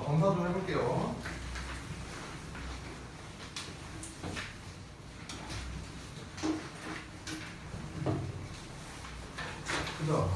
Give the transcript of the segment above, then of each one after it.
검사 좀 해볼게요. 그죠?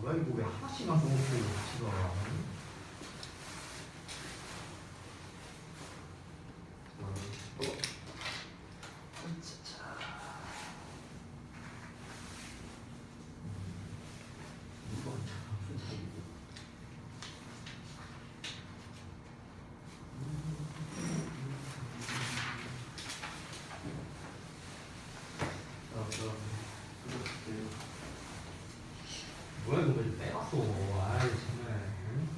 뭐야 이거 왜 하나씩만 써놓고 같이 가? 뭐야 이거 왜 빼놨어? 아이 정말. 응?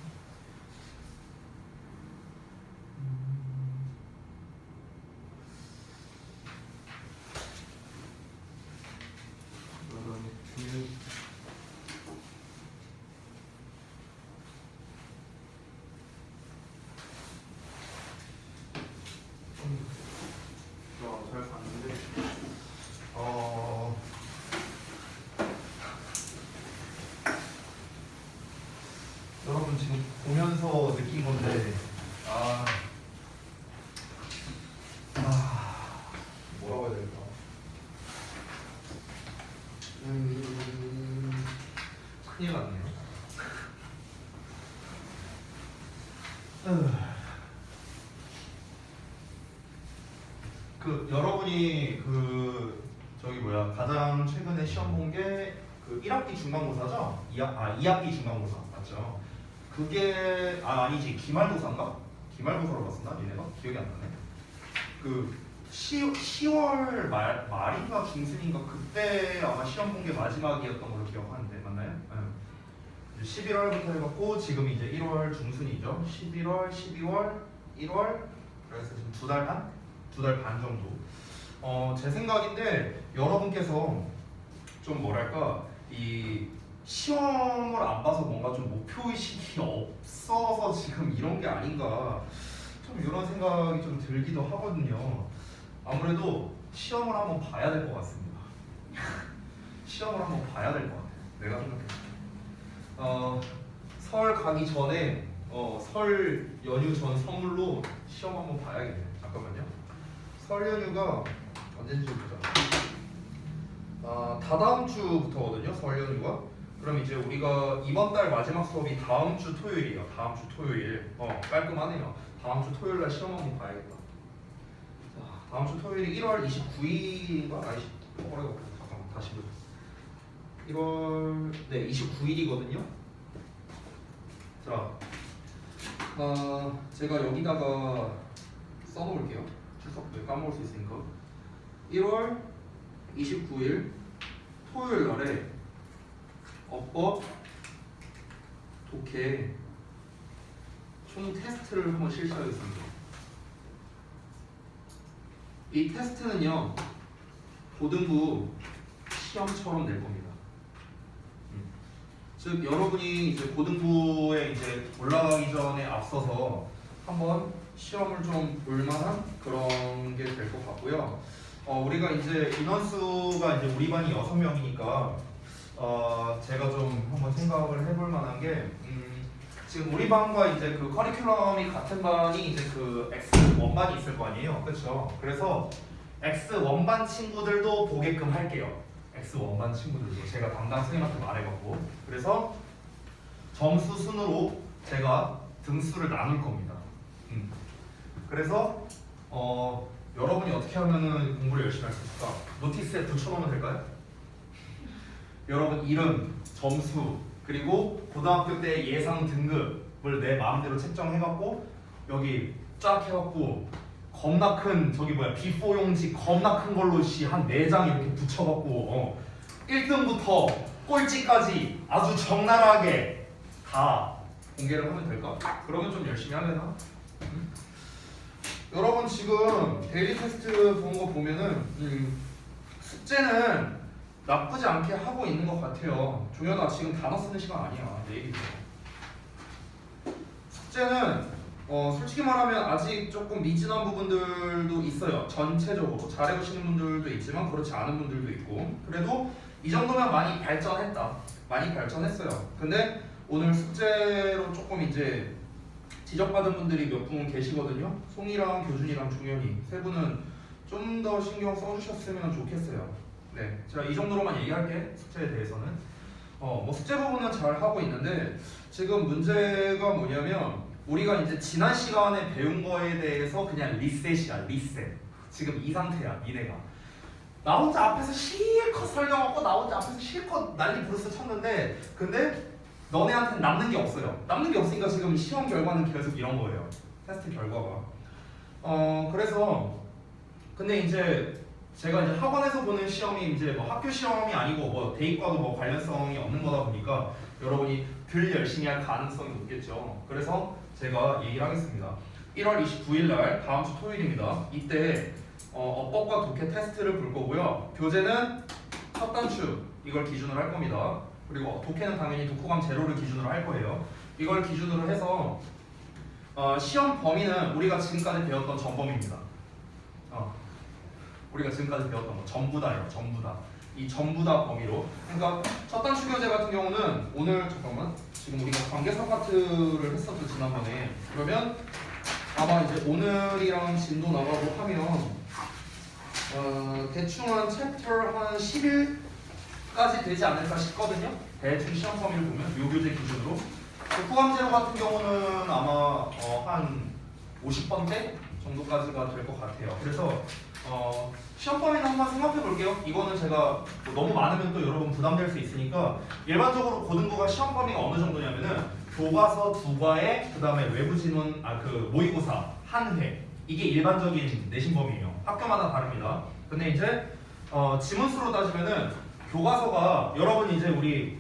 잘 봤는데 여러분 지금 보면서 느낀 건데 뭐라고 해야 될까? 큰일 났네요. 그 여러분이 그 저기 뭐야 가장 최근에 시험 본 게 그 1학기 중간고사죠? 2학기 중간고사 맞죠? 그게 아니지 기말고사인가? 기말고사로 봤었나 니네가? 기억이 안 나네. 그 10월 말인가 중순인가 그때 아마 시험 본 게 마지막이었던 걸로 기억하는데 맞나요? 네. 11월부터 해갖고 지금 이제 1월 중순이죠. 11월, 12월, 1월 그래서 지금 두 달 반 정도. 제 생각인데 여러분께서 좀 뭐랄까 이 시험을 안 봐서 뭔가 좀 목표의식이 없어서 지금 이런 게 아닌가 좀 이런 생각이 좀 들기도 하거든요. 아무래도 시험을 한번 봐야 될 것 같습니다. 시험을 한번 봐야 될 것 같아요. 내가 생각해. 설 가기 전에 설 연휴 전 선물로 시험 한번 봐야겠네요. 잠깐만요. 설 연휴가 언제인지 보자. 다다음 주부터거든요. 설 연휴가. 그럼 이제 우리가 이번 달 마지막 수업이 다음 주 토요일이에요. 다음 주 토요일. 깔끔하네요. 다음 주 토요일 날 시험 한번 봐야겠다. 자, 다음 주 토요일이 1월 29일인가? 잠깐만 다시 보자. 1월 29일이거든요. 자, 제가 여기다가 써놓을게요. 출석부에 까먹을 수 있으니까. 1월 29일 토요일 날에 어법 독해 총 테스트를 한번 실시하겠습니다. 이 테스트는요 고등부 시험처럼 낼 겁니다. 즉 여러분이 이제 고등부에 이제 올라가기 전에 앞서서 한번 시험을 좀 볼만한 그런 게 될 것 같고요. 우리가 이제 인원수가 이제 우리 반이 6명이니까 제가 좀 한번 생각을 해볼 만한 게 지금 우리 반과 이제 그 커리큘럼이 같은 반이 이제 그 X1반이 있을 거 아니에요, 그렇죠? 그래서 X1반 친구들도 보게끔 할게요. X1반 친구들도 제가 담당 선생님한테 말해갖고 그래서 점수 순으로 제가 등수를 나눌 겁니다. 그래서 여러분이 어떻게 하면은 공부를 열심히 할 수 있을까? 노티스에 붙여놓으면 될까요? 여러분 이름, 점수, 그리고 고등학교 때 예상 등급을 내 마음대로 책정해갖고 여기 쫙 해갖고 겁나 큰 저기 뭐야 B4 용지 겁나 큰 걸로 한 4장 이렇게 붙여갖고 1등부터 꼴찌까지 아주 적나라하게 다 공개를 하면 될까? 그러면 좀 열심히 하려나? 여러분 지금 데일리 테스트 본 거 보면은 숙제는 나쁘지 않게 하고 있는 것 같아요. 종현아 지금 단어 쓰는 시간 아니야. 내일이죠. 숙제는 솔직히 말하면 아직 조금 미진한 부분들도 있어요. 전체적으로 잘해오시는 분들도 있지만 그렇지 않은 분들도 있고 그래도 이 정도면 많이 발전했다. 많이 발전했어요. 근데 오늘 숙제로 조금 이제 지적받은 분들이 몇 분 계시거든요. 송이랑 교준이랑 종현이 세 분은 좀 더 신경 써주셨으면 좋겠어요. 네, 제가 이 정도로만 얘기할게. 숙제에 대해서는 뭐 숙제 부분은 잘 하고 있는데 지금 문제가 뭐냐면 우리가 이제 지난 시간에 배운 거에 대해서 그냥 리셋이야. 리셋. 지금 이 상태야. 니네가 나 혼자 앞에서 실컷 설명하고 나 혼자 앞에서 실컷 난리 부르스 쳤는데 근데 너네한테는 남는 게 없어요. 남는 게 없으니까 지금 시험 결과는 계속 이런 거예요. 테스트 결과가. 그래서 근데 이제 제가 이제 학원에서 보는 시험이 이제 뭐 학교 시험이 아니고 뭐 대입과도 뭐 관련성이 없는 거다 보니까 여러분이 덜 열심히 할 가능성이 높겠죠. 그래서 제가 얘기를 하겠습니다. 1월 29일 날 다음 주 토요일입니다. 이때 어법과 독해 테스트를 볼 거고요. 교재는 첫 단추 이걸 기준으로 할 겁니다. 그리고 독해는 당연히 독후감 제로를 기준으로 할 거예요. 이걸 기준으로 해서 시험 범위는 우리가 지금까지 배웠던 전범위입니다. 우리가 지금까지 배웠던 거 전부 다예요. 전부 다. 이 전부 다 범위로. 그러니까 첫 단추 교재 같은 경우는 오늘 잠깐만 지금 우리가 관계사 파트를 했었죠 지난번에. 그러면 아마 이제 오늘이랑 진도 나가고 하면 대충 한 챕터 한 10일까지 되지 않을까 싶거든요. 대충 시험 범위를 보면 요 교재 기준으로. 독후감 제로 같은 경우는 아마 한 50번대 정도까지가 될 것 같아요. 그래서 시험 범위는 한번 생각해 볼게요. 이거는 제가 뭐 너무 많으면 또 여러분 부담될 수 있으니까 일반적으로 고등부가 시험 범위가 어느 정도냐면은 교과서 2과에 그 다음에 외부 지문 그 모의고사 한 회 이게 일반적인 내신 범위예요. 학교마다 다릅니다. 근데 이제 지문수로 따지면은 교과서가 여러분 이제 우리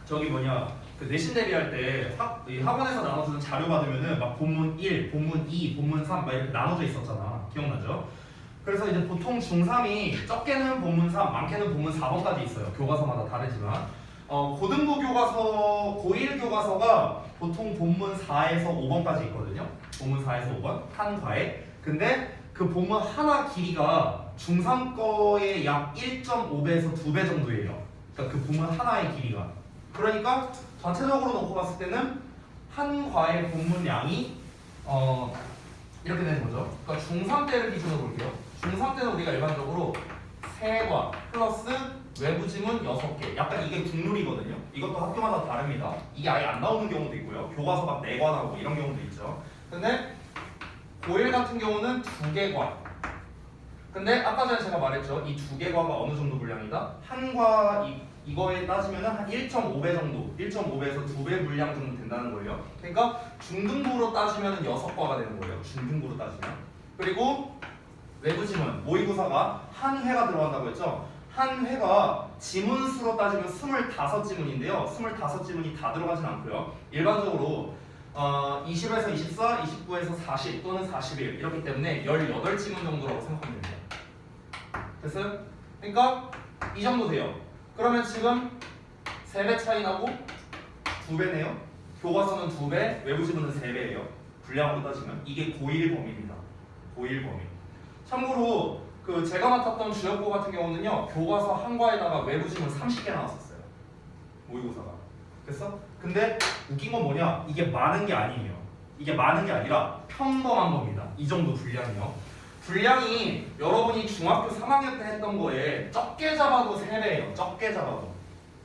저기 그 내신 대비할 때 학원에서 나눠주는 자료 받으면은 막 본문 1, 본문 2, 본문 3 막 이렇게 나눠져 있었잖아. 기억나죠? 그래서 이제 보통 중3이 적게는 본문 3, 많게는 본문 4번까지 있어요. 교과서마다 다르지만 고등부 교과서, 고1 교과서가 보통 본문 4에서 5번까지 있거든요. 본문 4에서 5번 한 과에. 근데 그 본문 하나 길이가 중3 거의 약 1.5배에서 2배 정도예요. 그러니까 그 본문 하나의 길이가. 그러니까 전체적으로 놓고 봤을 때는 한 과의 본문 양이 이렇게 되는 거죠. 그러니까 중3 때를 기준으로 볼게요. 중3 때는 우리가 일반적으로 3과 플러스 외부 지문 6개. 약간 이게 국룰이거든요. 이것도 학교마다 다릅니다. 이게 아예 안 나오는 경우도 있고요. 교과서가 4과 나오고 이런 경우도 있죠. 근데 고1 같은 경우는 2개 과. 근데 아까 전에 제가 말했죠. 이 2개 과가 어느 정도 분량이다? 한 과 이거에 따지면 한 1.5배 정도, 1.5배에서 2배 분량 정도 된다는 거예요. 그러니까 중등부로 따지면 6과가 되는 거예요. 중등부로 따지면. 그리고 외부 지문, 모의고사가 한 회가 들어간다고 했죠. 한 회가 지문수로 따지면 25지문인데요. 25지문이 다 들어가진 않고요. 일반적으로 20에서 24, 29에서 40 또는 41 이렇기 때문에 18지문 정도라고 생각하면 됩니다. 됐어요? 그러니까 이 정도 돼요. 그러면 지금 3배 차이 나고 2배네요. 교과서는 2배, 외부 지문은 3배예요. 분량으로 따지면 이게 고1 범위입니다. 고1 범위. 참고로 그 제가 맡았던 주역고 같은 경우는요. 교과서 한 과에다가 외부 지문 30개 나왔었어요. 모의고사가. 됐어? 근데 웃긴 건 뭐냐? 이게 많은 게 아니에요. 이게 많은 게 아니라 평범한 겁니다. 이 정도 분량이요. 분량이 여러분이 중학교 3학년 때 했던 거에 적게 잡아도 3배예요. 적게 잡아도.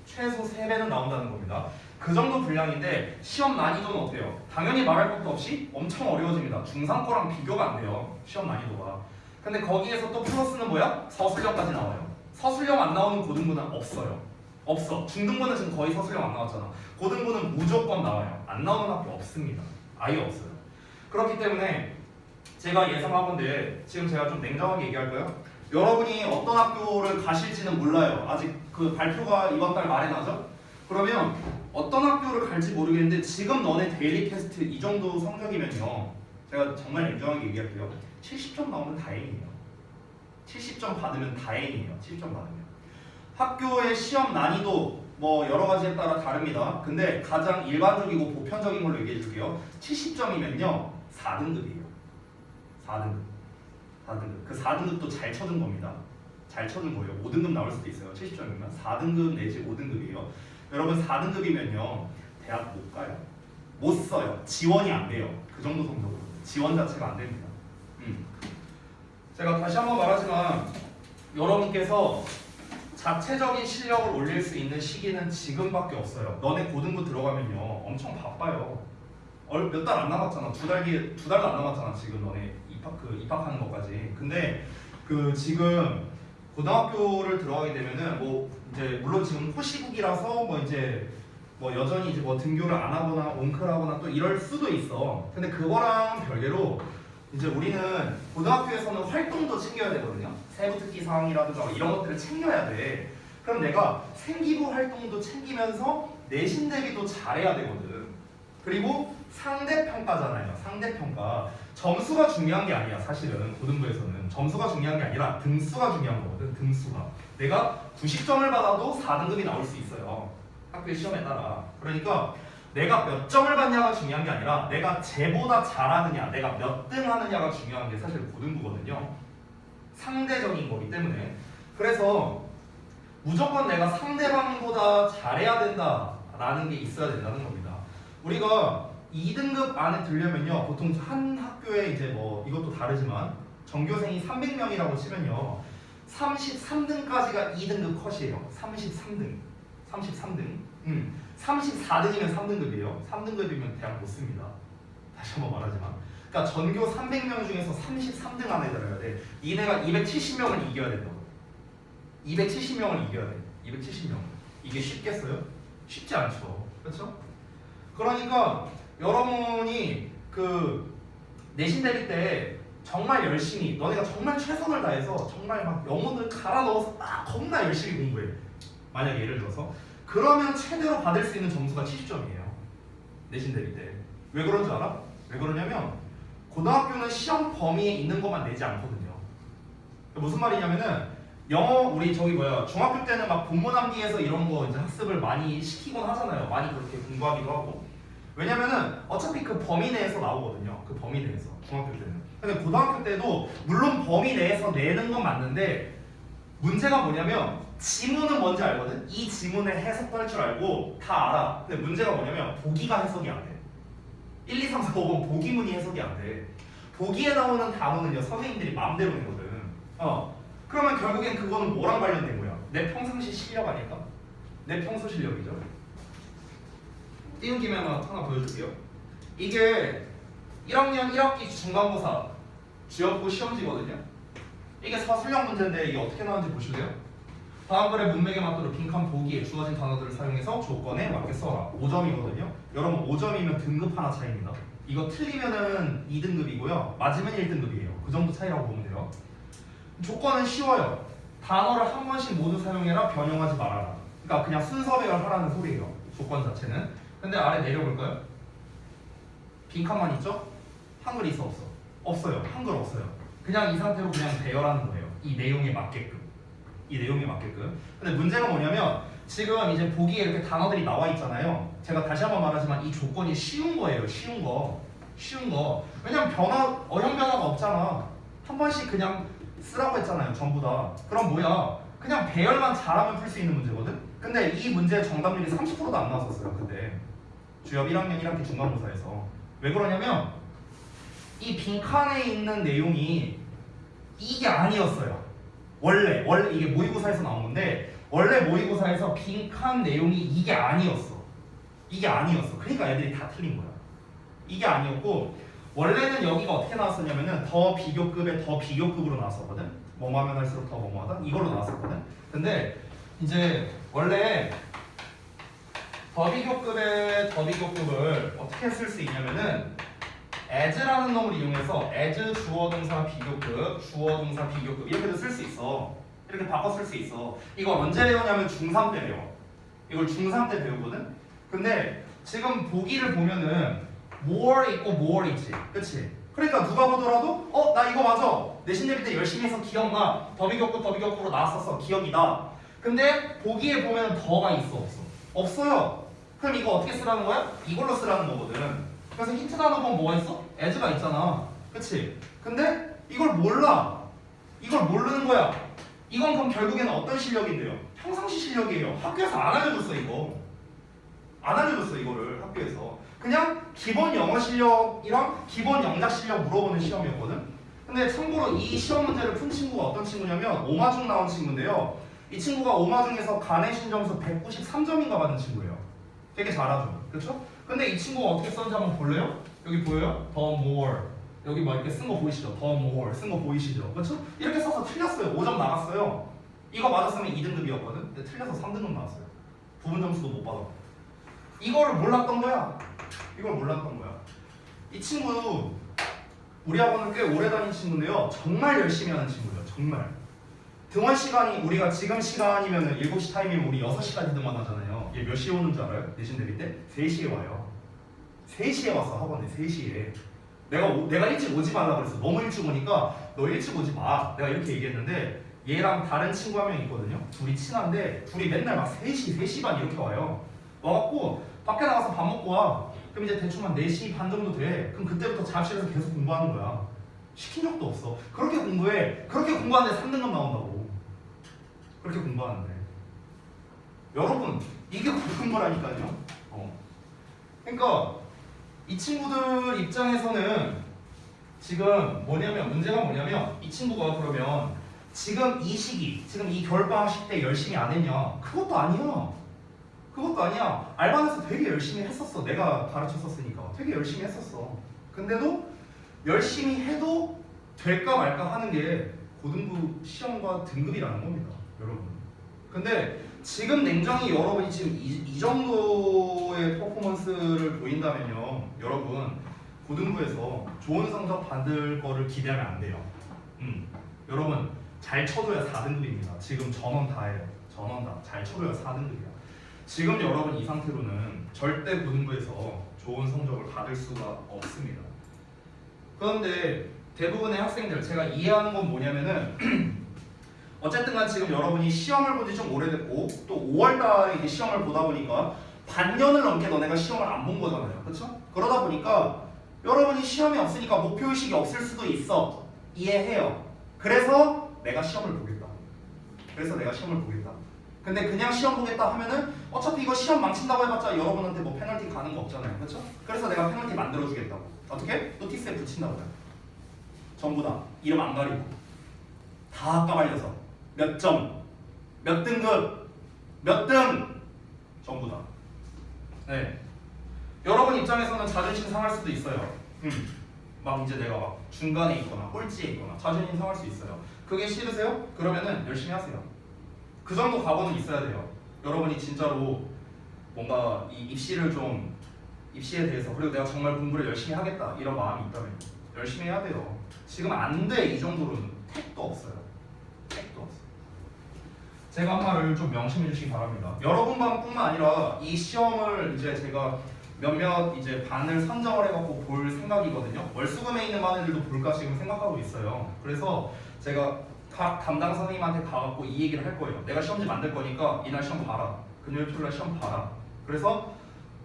최소 3배는 나온다는 겁니다. 그 정도 분량인데 시험 난이도는 어때요? 당연히 말할 것도 없이 엄청 어려워집니다. 중3 거랑 비교가 안 돼요. 시험 난이도가. 근데 거기에서 또 플러스는 뭐야? 서술형까지 나와요. 서술형 안 나오는 고등부는 없어요. 없어. 중등부는 지금 거의 서술형 안 나왔잖아. 고등부는 무조건 나와요. 안 나오는 학교 없습니다. 아예 없어요. 그렇기 때문에 제가 예상하건데 지금 제가 좀 냉정하게 얘기할까요? 여러분이 어떤 학교를 가실지는 몰라요. 아직 그 발표가 이번 달 말에 나죠? 그러면 어떤 학교를 갈지 모르겠는데 지금 너네 데일리 테스트 이 정도 성적이면요. 제가 정말 냉정하게 얘기할게요. 70점 나오면 다행이에요. 70점 받으면 다행이에요. 70점 받으면. 학교의 시험 난이도 뭐 여러 가지에 따라 다릅니다. 근데 가장 일반적이고 보편적인 걸로 얘기해 줄게요. 70점이면요. 4등급이에요. 4등급. 4등급. 그 4등급도 잘 쳐준 겁니다. 잘 쳐준 거예요. 5등급 나올 수도 있어요. 70점이면 4등급 내지 5등급이에요. 여러분 4등급이면요. 대학 못 가요. 못 써요. 지원이 안 돼요. 그 정도 성적으로. 지원 자체가 안 됩니다. 제가 다시 한번 말하지만 여러분께서 자체적인 실력을 올릴 수 있는 시기는 지금밖에 없어요. 너네 고등부 들어가면요. 엄청 바빠요. 몇 달 안 남았잖아. 두 달도 안 남았잖아. 지금 너네 입학하는 것까지. 근데 그 지금 고등학교를 들어가게 되면은 뭐 이제 물론 지금 호시국이라서 뭐 이제 뭐 여전히 이제 뭐 등교를 안 하거나 옹크하거나 또 이럴 수도 있어. 근데 그거랑 별개로 이제 우리는 고등학교에서는 활동도 챙겨야 되거든요. 세부특기 사항이라든가 이런 것들을 챙겨야 돼. 그럼 내가 생기부 활동도 챙기면서 내신 대비도 잘해야 되거든. 그리고 상대평가잖아요. 상대평가. 점수가 중요한 게 아니야. 사실은 고등부에서는 점수가 중요한 게 아니라 등수가 중요한 거거든. 등수가. 내가 90점을 받아도 4등급이 나올 수 있어요. 학교의 시험에 따라. 그러니까 내가 몇 점을 받냐가 중요한 게 아니라 내가 쟤보다 잘하느냐, 내가 몇 등 하느냐가 중요한 게 사실 고등부거든요. 상대적인 거기 때문에. 그래서 무조건 내가 상대방보다 잘해야 된다라는 게 있어야 된다는 겁니다. 우리가 2등급 안에 들려면요, 보통 한 학교에 이제 뭐 이것도 다르지만 전교생이 300명이라고 치면요, 33등까지가 2등급 컷이에요. 33등. 34등이면 3등급이에요. 3등급이면 대학 못 씁니다. 다시 한번 말하지만. 그러니까 전교 300명 중에서 33등 안에 들어야 돼. 니네가 270명을 이겨야 된다고. 270명을 이겨야 돼. 270명. 이게 쉽겠어요? 쉽지 않죠. 그렇죠? 그러니까 여러분이 그 내신 대비 때 정말 열심히 너네가 정말 최선을 다해서 정말 막 영혼을 갈아 넣어서 막 겁나 열심히 공부해. 만약 예를 들어서 그러면 최대로 받을 수 있는 점수가 70점이에요. 내신 대비 때. 왜 그런 줄 알아? 왜 그러냐면 고등학교는 시험 범위에 있는 것만 내지 않거든요. 무슨 말이냐면은 영어 우리 중학교 때는 막 본문암기에서 이런 거 이제 학습을 많이 시키곤 하잖아요. 많이 그렇게 공부하기도 하고. 왜냐면은 어차피 그 범위 내에서 나오거든요. 그 범위 내에서 중학교 때는. 근데 고등학교 때도 물론 범위 내에서 내는 건 맞는데 문제가 뭐냐면 지문은 뭔지 알거든? 이 지문의 해석도 할 줄 알고 다 알아. 근데 문제가 뭐냐면 보기가 해석이 안 돼. 1, 2, 3, 4, 5번 보기문이 해석이 안 돼. 보기에 나오는 단어는요 선생님들이 마음대로 내거든. 그러면 결국엔 그거는 뭐랑 관련된 거야? 내 평상시 실력 아닐까? 내 평소 실력이죠. 띄운 김에 하나 보여줄게요. 이게 1학년 1학기 중간고사 지역고 시험지거든요. 이게 서술형 문제인데 이게 어떻게 나오는지 보실래요? 다음 글의 문맥에 맞도록 빈칸 보기에 주어진 단어들을 사용해서 조건에 맞게 써라. 5점이거든요. 여러분 5점이면 등급 하나 차이입니다. 이거 틀리면은 2등급이고요. 맞으면 1등급이에요. 그 정도 차이라고 보면 돼요. 조건은 쉬워요. 단어를 한 번씩 모두 사용해라. 변형하지 말아라. 그러니까 그냥 순서 배열하라는 소리예요. 조건 자체는. 근데 아래 내려볼까요? 빈칸만 있죠? 한글 있어 없어? 없어요. 한글 없어요. 그냥 이 상태로 그냥 배열하는 거예요. 이 내용에 맞게끔. 근데 문제가 뭐냐면 지금 이제 보기에 이렇게 단어들이 나와 있잖아요. 제가 다시 한번 말하지만 이 조건이 쉬운 거예요. 쉬운 거. 왜냐면 어형 변화가 없잖아. 한 번씩 그냥 쓰라고 했잖아요. 전부 다. 그럼 뭐야? 그냥 배열만 잘하면 풀 수 있는 문제거든? 근데 이 문제의 정답률이 30%도 안 나왔었어요. 그때 주엽 1학년 1학기 중간고사에서. 왜 그러냐면 이 빈칸에 있는 내용이 이게 아니었어요. 원래 이게 모의고사에서 나온 건데 원래 모의고사에서 빈칸 내용이 이게 아니었어. 그러니까 애들이 다 틀린 거야. 이게 아니었고 원래는 여기가 어떻게 나왔었냐면은 더 비교급에 더 비교급으로 나왔었거든. 뭐뭐 하면 할수록 더 뭐뭐하다 이걸로 나왔었거든. 근데 이제 원래 더 비교급의 더 비교급을 어떻게 쓸 수 있냐면은 as라는 놈을 이용해서 as 주어 동사 비교급 주어 동사 비교급 이렇게도 쓸 수 있어. 이렇게 바꿔 쓸 수 있어. 이거 언제 배우냐면 중3 때 배워. 이걸 중3 때 배우거든. 근데 지금 보기를 보면은 more 있고 more 있지, 그치? 그러니까 누가 보더라도 나 이거 맞아. 내신 내릴 때 열심히 해서 기억나. 더 비교급으로 나왔었어. 기억이다. 근데 보기에 보면 더가 있어 없어? 없어요. 그럼 이거 어떻게 쓰라는 거야? 이걸로 쓰라는 거거든. 그래서 힌트 단어 보면 뭐가 있어? as가 있잖아. 그치? 근데 이걸 몰라. 이걸 모르는 거야. 이건 그럼 결국에는 어떤 실력인데요? 평상시 실력이에요. 학교에서 안 알려줬어 이거. 안 알려줬어 이거를 학교에서. 그냥 기본 영어 실력이랑 기본 영작 실력 물어보는 시험이었거든. 근데 참고로 이 시험 문제를 푼 친구가 어떤 친구냐면 오마중 나온 친구인데요. 이 친구가 오마중에서 가내신 점수 193점인가 받은 친구예요. 되게 잘하죠. 그렇죠? 근데 이 친구가 어떻게 썼는지 한번 볼래요? 여기 보여요? 더 more. 여기 뭐 이렇게 쓴 거 보이시죠? 더 more 쓴 거 보이시죠? 그렇죠? 이렇게 써서 틀렸어요. 5점 나갔어요. 이거 맞았으면 2등급이었거든. 근데 틀려서 3등급 나왔어요. 부분 점수도 못 받아. 이거를 몰랐던 거야. 이걸 몰랐던 거야. 이 친구 우리 학원을 꽤 오래 다닌 친구인데요. 정말 열심히 하는 친구예요. 정말. 등원 시간이 우리가 지금 시간이면은 7시 타임이면 우리 6시까지 등원하잖아요. 얘 몇 시에 오는 줄 알아요? 내신 내릴 때? 3시에 와요. 3시에 왔어 학원에. 3시에. 내가 일찍 오지 말라 그랬어. 너무 일찍 오니까 너 일찍 오지 마. 내가 이렇게 얘기했는데 얘랑 다른 친구 한 명 있거든요. 둘이 친한데 둘이 맨날 막 3시, 3시 반 이렇게 와요. 와갖고 밖에 나가서 밥 먹고 와. 그럼 이제 대충 한 4시 반 정도 돼. 그럼 그때부터 작업실에서 계속 공부하는 거야. 시킨 적도 없어. 그렇게 공부해. 그렇게 공부하는데 3등급 나온다고. 그렇게 공부하는데. 여러분 이게 공부라니까요. 그러니까 이 친구들 입장에서는 지금 문제가 뭐냐면 이 친구가 그러면 지금 이 시기, 지금 이 겨울방학식 때 열심히 안 했냐? 그것도 아니야. 그것도 아니야. 알바에서 되게 열심히 했었어. 내가 가르쳤었으니까 되게 열심히 했었어. 근데도 열심히 해도 될까 말까 하는 게 고등부 시험과 등급이라는 겁니다, 여러분. 근데 지금 냉정히 여러분이 지금 이 정도의 퍼포먼스를 보인다면요, 여러분 고등부에서 좋은 성적 받을 거를 기대하면 안 돼요. 여러분 잘 쳐줘야 4등급입니다. 지금 전원 다 해요. 전원 다 잘 쳐줘야 4등급이야. 지금 여러분 이 상태로는 절대 고등부에서 좋은 성적을 받을 수가 없습니다. 그런데 대부분의 학생들 제가 이해하는 건 뭐냐면은 어쨌든 간 지금 여러분이 시험을 본 지 좀 오래됐고 또 5월달에 이제 시험을 보다 보니까 반년을 넘게 너네가 시험을 안 본 거잖아요. 그렇죠? 그러다 보니까 여러분이 시험이 없으니까 목표의식이 없을 수도 있어. 이해해요. 그래서 내가 시험을 보겠다. 근데 그냥 시험 보겠다 하면은 어차피 이거 시험 망친다고 해봤자 여러분한테 뭐 페널티 가는 거 없잖아요. 그렇죠? 그래서 내가 페널티 만들어주겠다고. 어떻게? 노티스에 붙인다고요. 전부 다 이름 안 가리고 다 까발려서 몇 점, 몇 등급, 몇 등 전부 다. 네. 여러분 입장에서는 자존심 상할 수도 있어요. 막 이제 내가 막 중간에 있거나 꼴찌에 있거나 자존심 상할 수 있어요. 그게 싫으세요? 그러면은 열심히 하세요. 그 정도 각오는 있어야 돼요. 여러분이 진짜로 뭔가 이 입시에 대해서 그리고 내가 정말 공부를 열심히 하겠다 이런 마음이 있다면 열심히 해야 돼요. 지금 안 돼 이 정도로는 택도 없어요. 제가 한 말을 좀 명심해 주시기 바랍니다. 여러분만뿐만 아니라 이 시험을 이제 제가 몇몇 이제 반을 선정을 해갖고 볼 생각이거든요. 월수금에 있는 반 애들도 볼까 지금 생각하고 있어요. 그래서 제가 각 담당 선생님한테 가갖고 이 얘기를 할 거예요. 내가 시험지 만들 거니까 이날 시험 봐라. 금요일 토요일날 시험 봐라. 그래서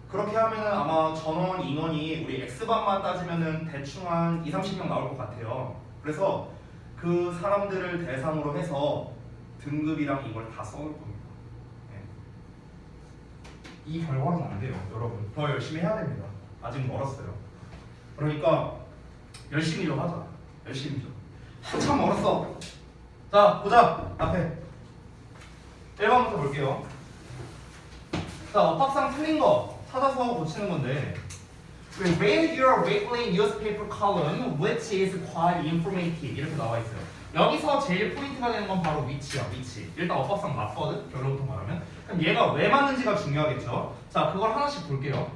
그렇게 하면은 아마 전원 인원이 우리 X반만 따지면은 대충 한 20-30명 나올 것 같아요. 그래서 그 사람들을 대상으로 해서 등급이랑 이걸 다 써올 겁니다. 네. 이 결과는 안 돼요, 여러분. 더 열심히 해야 됩니다. 아직 멀었어요. 그러니까 열심히 좀 하자. 열심히 좀. 한참 멀었어. 자, 보자. 앞에 1번부터 볼게요. 자, 업학상 틀린 거 찾아서 고치는 건데 Read your weekly newspaper column, which is quite informative. 이렇게 나와 있어요. 여기서 제일 포인트가 되는 건 바로 위치야, 위치. 일단 어법상 맞거든, 결론부터 말하면. 그럼 얘가 왜 맞는지가 중요하겠죠. 자, 그걸 하나씩 볼게요.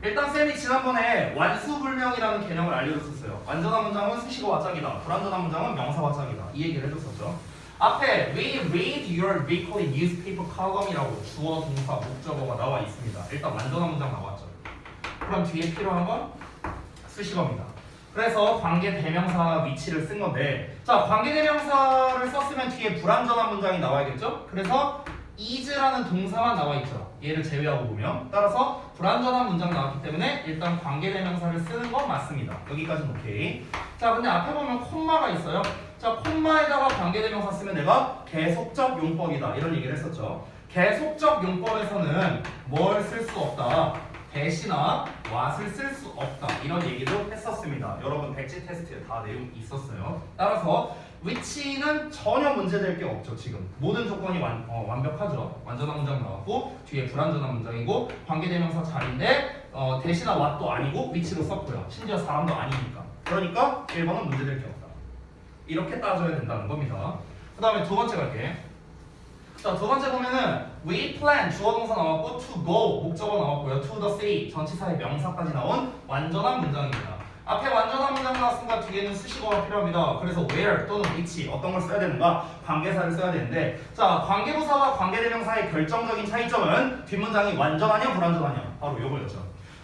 일단 쌤이 지난번에 완수불명이라는 개념을 알려줬었어요. 완전한 문장은 수식어와 짝이다. 불완전한 문장은 명사와 짝이다. 이 얘기를 해줬었죠. 앞에 We read your weekly newspaper column이라고 주어, 동사, 목적어가 나와 있습니다. 일단 완전한 문장 나왔죠. 그럼 뒤에 필요한 건 수식어입니다. 그래서 관계 대명사 위치를 쓴 건데, 자, 관계 대명사를 썼으면 뒤에 불완전한 문장이 나와야겠죠? 그래서 is라는 동사만 나와 있죠. 얘를 제외하고 보면. 따라서 불완전한 문장 나왔기 때문에 일단 관계 대명사를 쓰는 건 맞습니다. 여기까지는 오케이. 자, 근데 앞에 보면 콤마가 있어요. 자, 콤마에다가 관계 대명사 쓰면 내가 계속적 용법이다. 이런 얘기를 했었죠. 계속적 용법에서는 뭘 쓸 수 없다. 대시나 what을 쓸 수 없다. 이런 얘기도 했었습니다. 여러분 백지 테스트에 다 내용 있었어요. 따라서 위치는 전혀 문제될 게 없죠. 지금 모든 조건이 완벽하죠. 완전한 문장 나왔고 뒤에 불완전한 문장이고 관계대명사 자리인데 대시나 what도 아니고 위치로 썼고요. 심지어 사람도 아니니까. 그러니까 1번은 문제될 게 없다. 이렇게 따져야 된다는 겁니다. 그 다음에 두 번째 갈게. 자, 두 번째 보면은 we plan 주어 동사 나왔고 to go 목적어 나왔고요. to the city 전치사의 명사까지 나온 완전한 문장입니다. 앞에 완전한 문장 나왔으니까 뒤에는 수식어가 필요합니다. 그래서 where 또는 which 어떤 걸 써야 되는가? 관계사를 써야 되는데, 자, 관계부사와 관계대명사의 결정적인 차이점은 뒷문장이 완전하냐 불완전하냐 바로 요거였죠.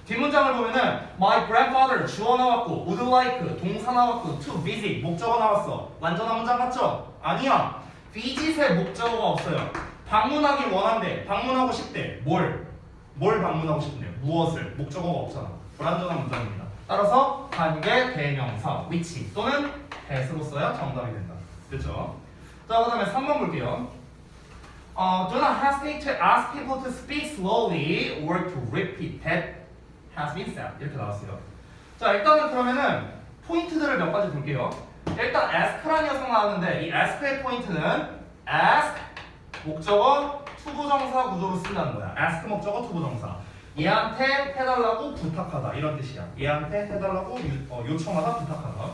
뒷문장을 보면은 my grandfather 주어 나왔고 would like 동사 나왔고 to visit 목적어 나왔어. 완전한 문장 같죠? 아니야. visit의 목적어가 없어요. 방문하길 원한대. 방문하고 싶대. 뭘 방문하고 싶은데? 무엇을? 목적어가 없잖아. 불완전한 문장입니다. 따라서 관계 대명사 which 또는 that으로 써야 정답이 된다. 됐죠? 자, 그 다음에 3번 볼게요. Do not hesitate to ask people to speak slowly or to repeat that has been said. 이렇게 나왔어요. 자, 일단은 그러면은 포인트들을 몇 가지 볼게요. 일단 ask라는 녀석 나왔는데 이 ask의 포인트는 ask 목적어 투부정사 구조로 쓴다는 거야. ask 목적어 투부정사. 얘한테 해달라고 부탁하다 이런 뜻이야. 얘한테 해달라고 요청하다 부탁하다.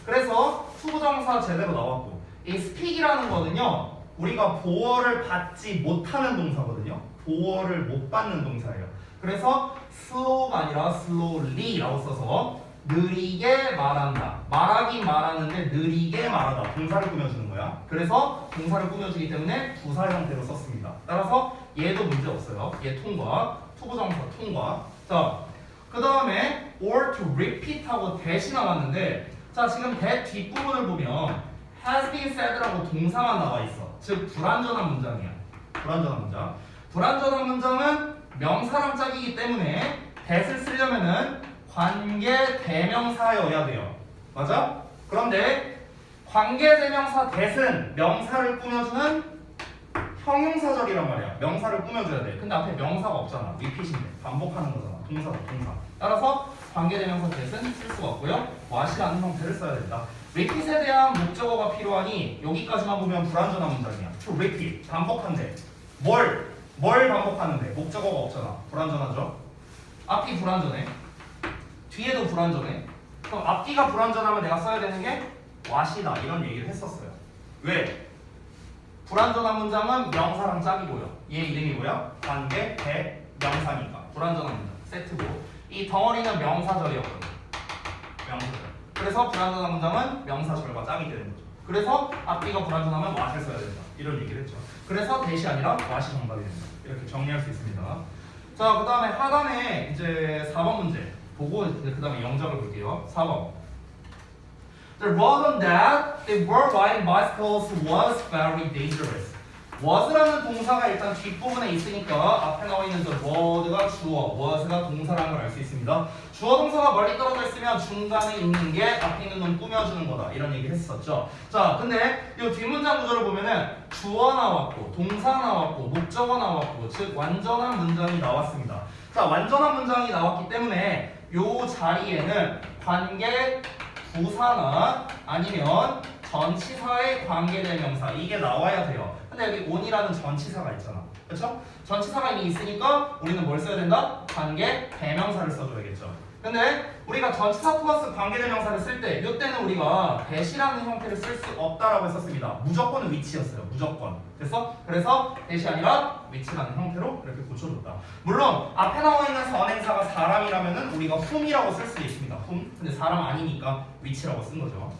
그래서 투부정사 제대로 나왔고 이 speak이라는 거는요 우리가 보어를 받지 못하는 동사거든요. 보어를 못 받는 동사예요. 그래서 slow가 아니라 slowly라고 써서 느리게 말한다. 말하긴 말하는데 느리게 말하다. 동사를 꾸며주는 거야. 그래서 동사를 꾸며주기 때문에 부사 형태로 썼습니다. 따라서 얘도 문제 없어요. 얘 통과. 투부정사 통과. 자, 그 다음에 or to repeat 하고 that이 나왔는데, 자, 지금 that 뒷부분을 보면 has been said라고 동사만 나와 있어. 즉 불완전한 문장이야. 불완전한 문장. 불완전한 문장은 명사랑 짝이기 때문에 that을 쓰려면은 관계 대명사여야 돼요. 맞아? 그런데 관계 대명사 that은 명사를 꾸며주는 형용사절이란 말이야. 명사를 꾸며줘야 돼. 근데 앞에 명사가 없잖아. repeat인데 반복하는 거잖아. 동사다 동사. 따라서 관계 대명사 that은 쓸 수가 없고요. what이라는 형태를 써야 된다. repeat에 대한 목적어가 필요하니 여기까지만 보면 불완전한 문장이야. to repeat 반복한대. 뭘 반복하는데 목적어가 없잖아. 불완전하죠? 앞이 불완전해. 뒤에도 불완전해. 그럼 앞뒤가 불완전하면 내가 써야 되는 게 what이다 이런 얘기를 했었어요. 왜? 불완전한 문장은 명사랑 짝이고요. 얘 이름이 뭐야? 관계 대명사니까. 불완전한 문장 세트고 이 덩어리는 명사절이었거든. 명사절. 그래서 불완전한 문장은 명사절과 짝이 되는 거죠. 그래서 앞뒤가 불완전하면 what을 써야 된다. 이런 얘기를 했죠. 그래서 that이 아니라 what이 정답이 된다. 이렇게 정리할 수 있습니다. 자, 그 다음에 하단에 이제 4번 문제 보고 그 다음에 영작을 볼게요. 4번. The road on that they were riding bicycles was very dangerous. was라는 동사가 일단 뒷부분에 있으니까 앞에 나와 있는 the road가 주어, was가 동사라는 걸 알 수 있습니다. 주어 동사가 멀리 떨어져 있으면 중간에 있는 게 앞에 있는 놈 꾸며주는 거다 이런 얘기 했었죠. 자, 근데 이 뒷문장 구조를 보면은 주어 나왔고 동사 나왔고 목적어 나왔고 즉 완전한 문장이 나왔습니다. 자, 완전한 문장이 나왔기 때문에 요 자리에는 관계 부사나 아니면 전치사의 관계대명사 이게 나와야 돼요. 근데 여기 on이라는 전치사가 있잖아. 그렇죠? 전치사가 이미 있으니까 우리는 뭘 써야 된다? 관계 대명사를 써줘야겠죠. 근데 우리가 전치사 플러스 관계대명사를 쓸 때 이때는 우리가 대시라는 형태를 쓸 수 없다라고 했었습니다. 무조건은 위치였어요. 무조건. 됐어? 그래서 대시 아니라 위치라는 형태로 이렇게 고쳐줬다. 물론 앞에 나와 있는 선행사가 사람이라면은 우리가 whom이라고 쓸 수 있습니다. whom. 근데 사람 아니니까 위치라고 쓴 거죠.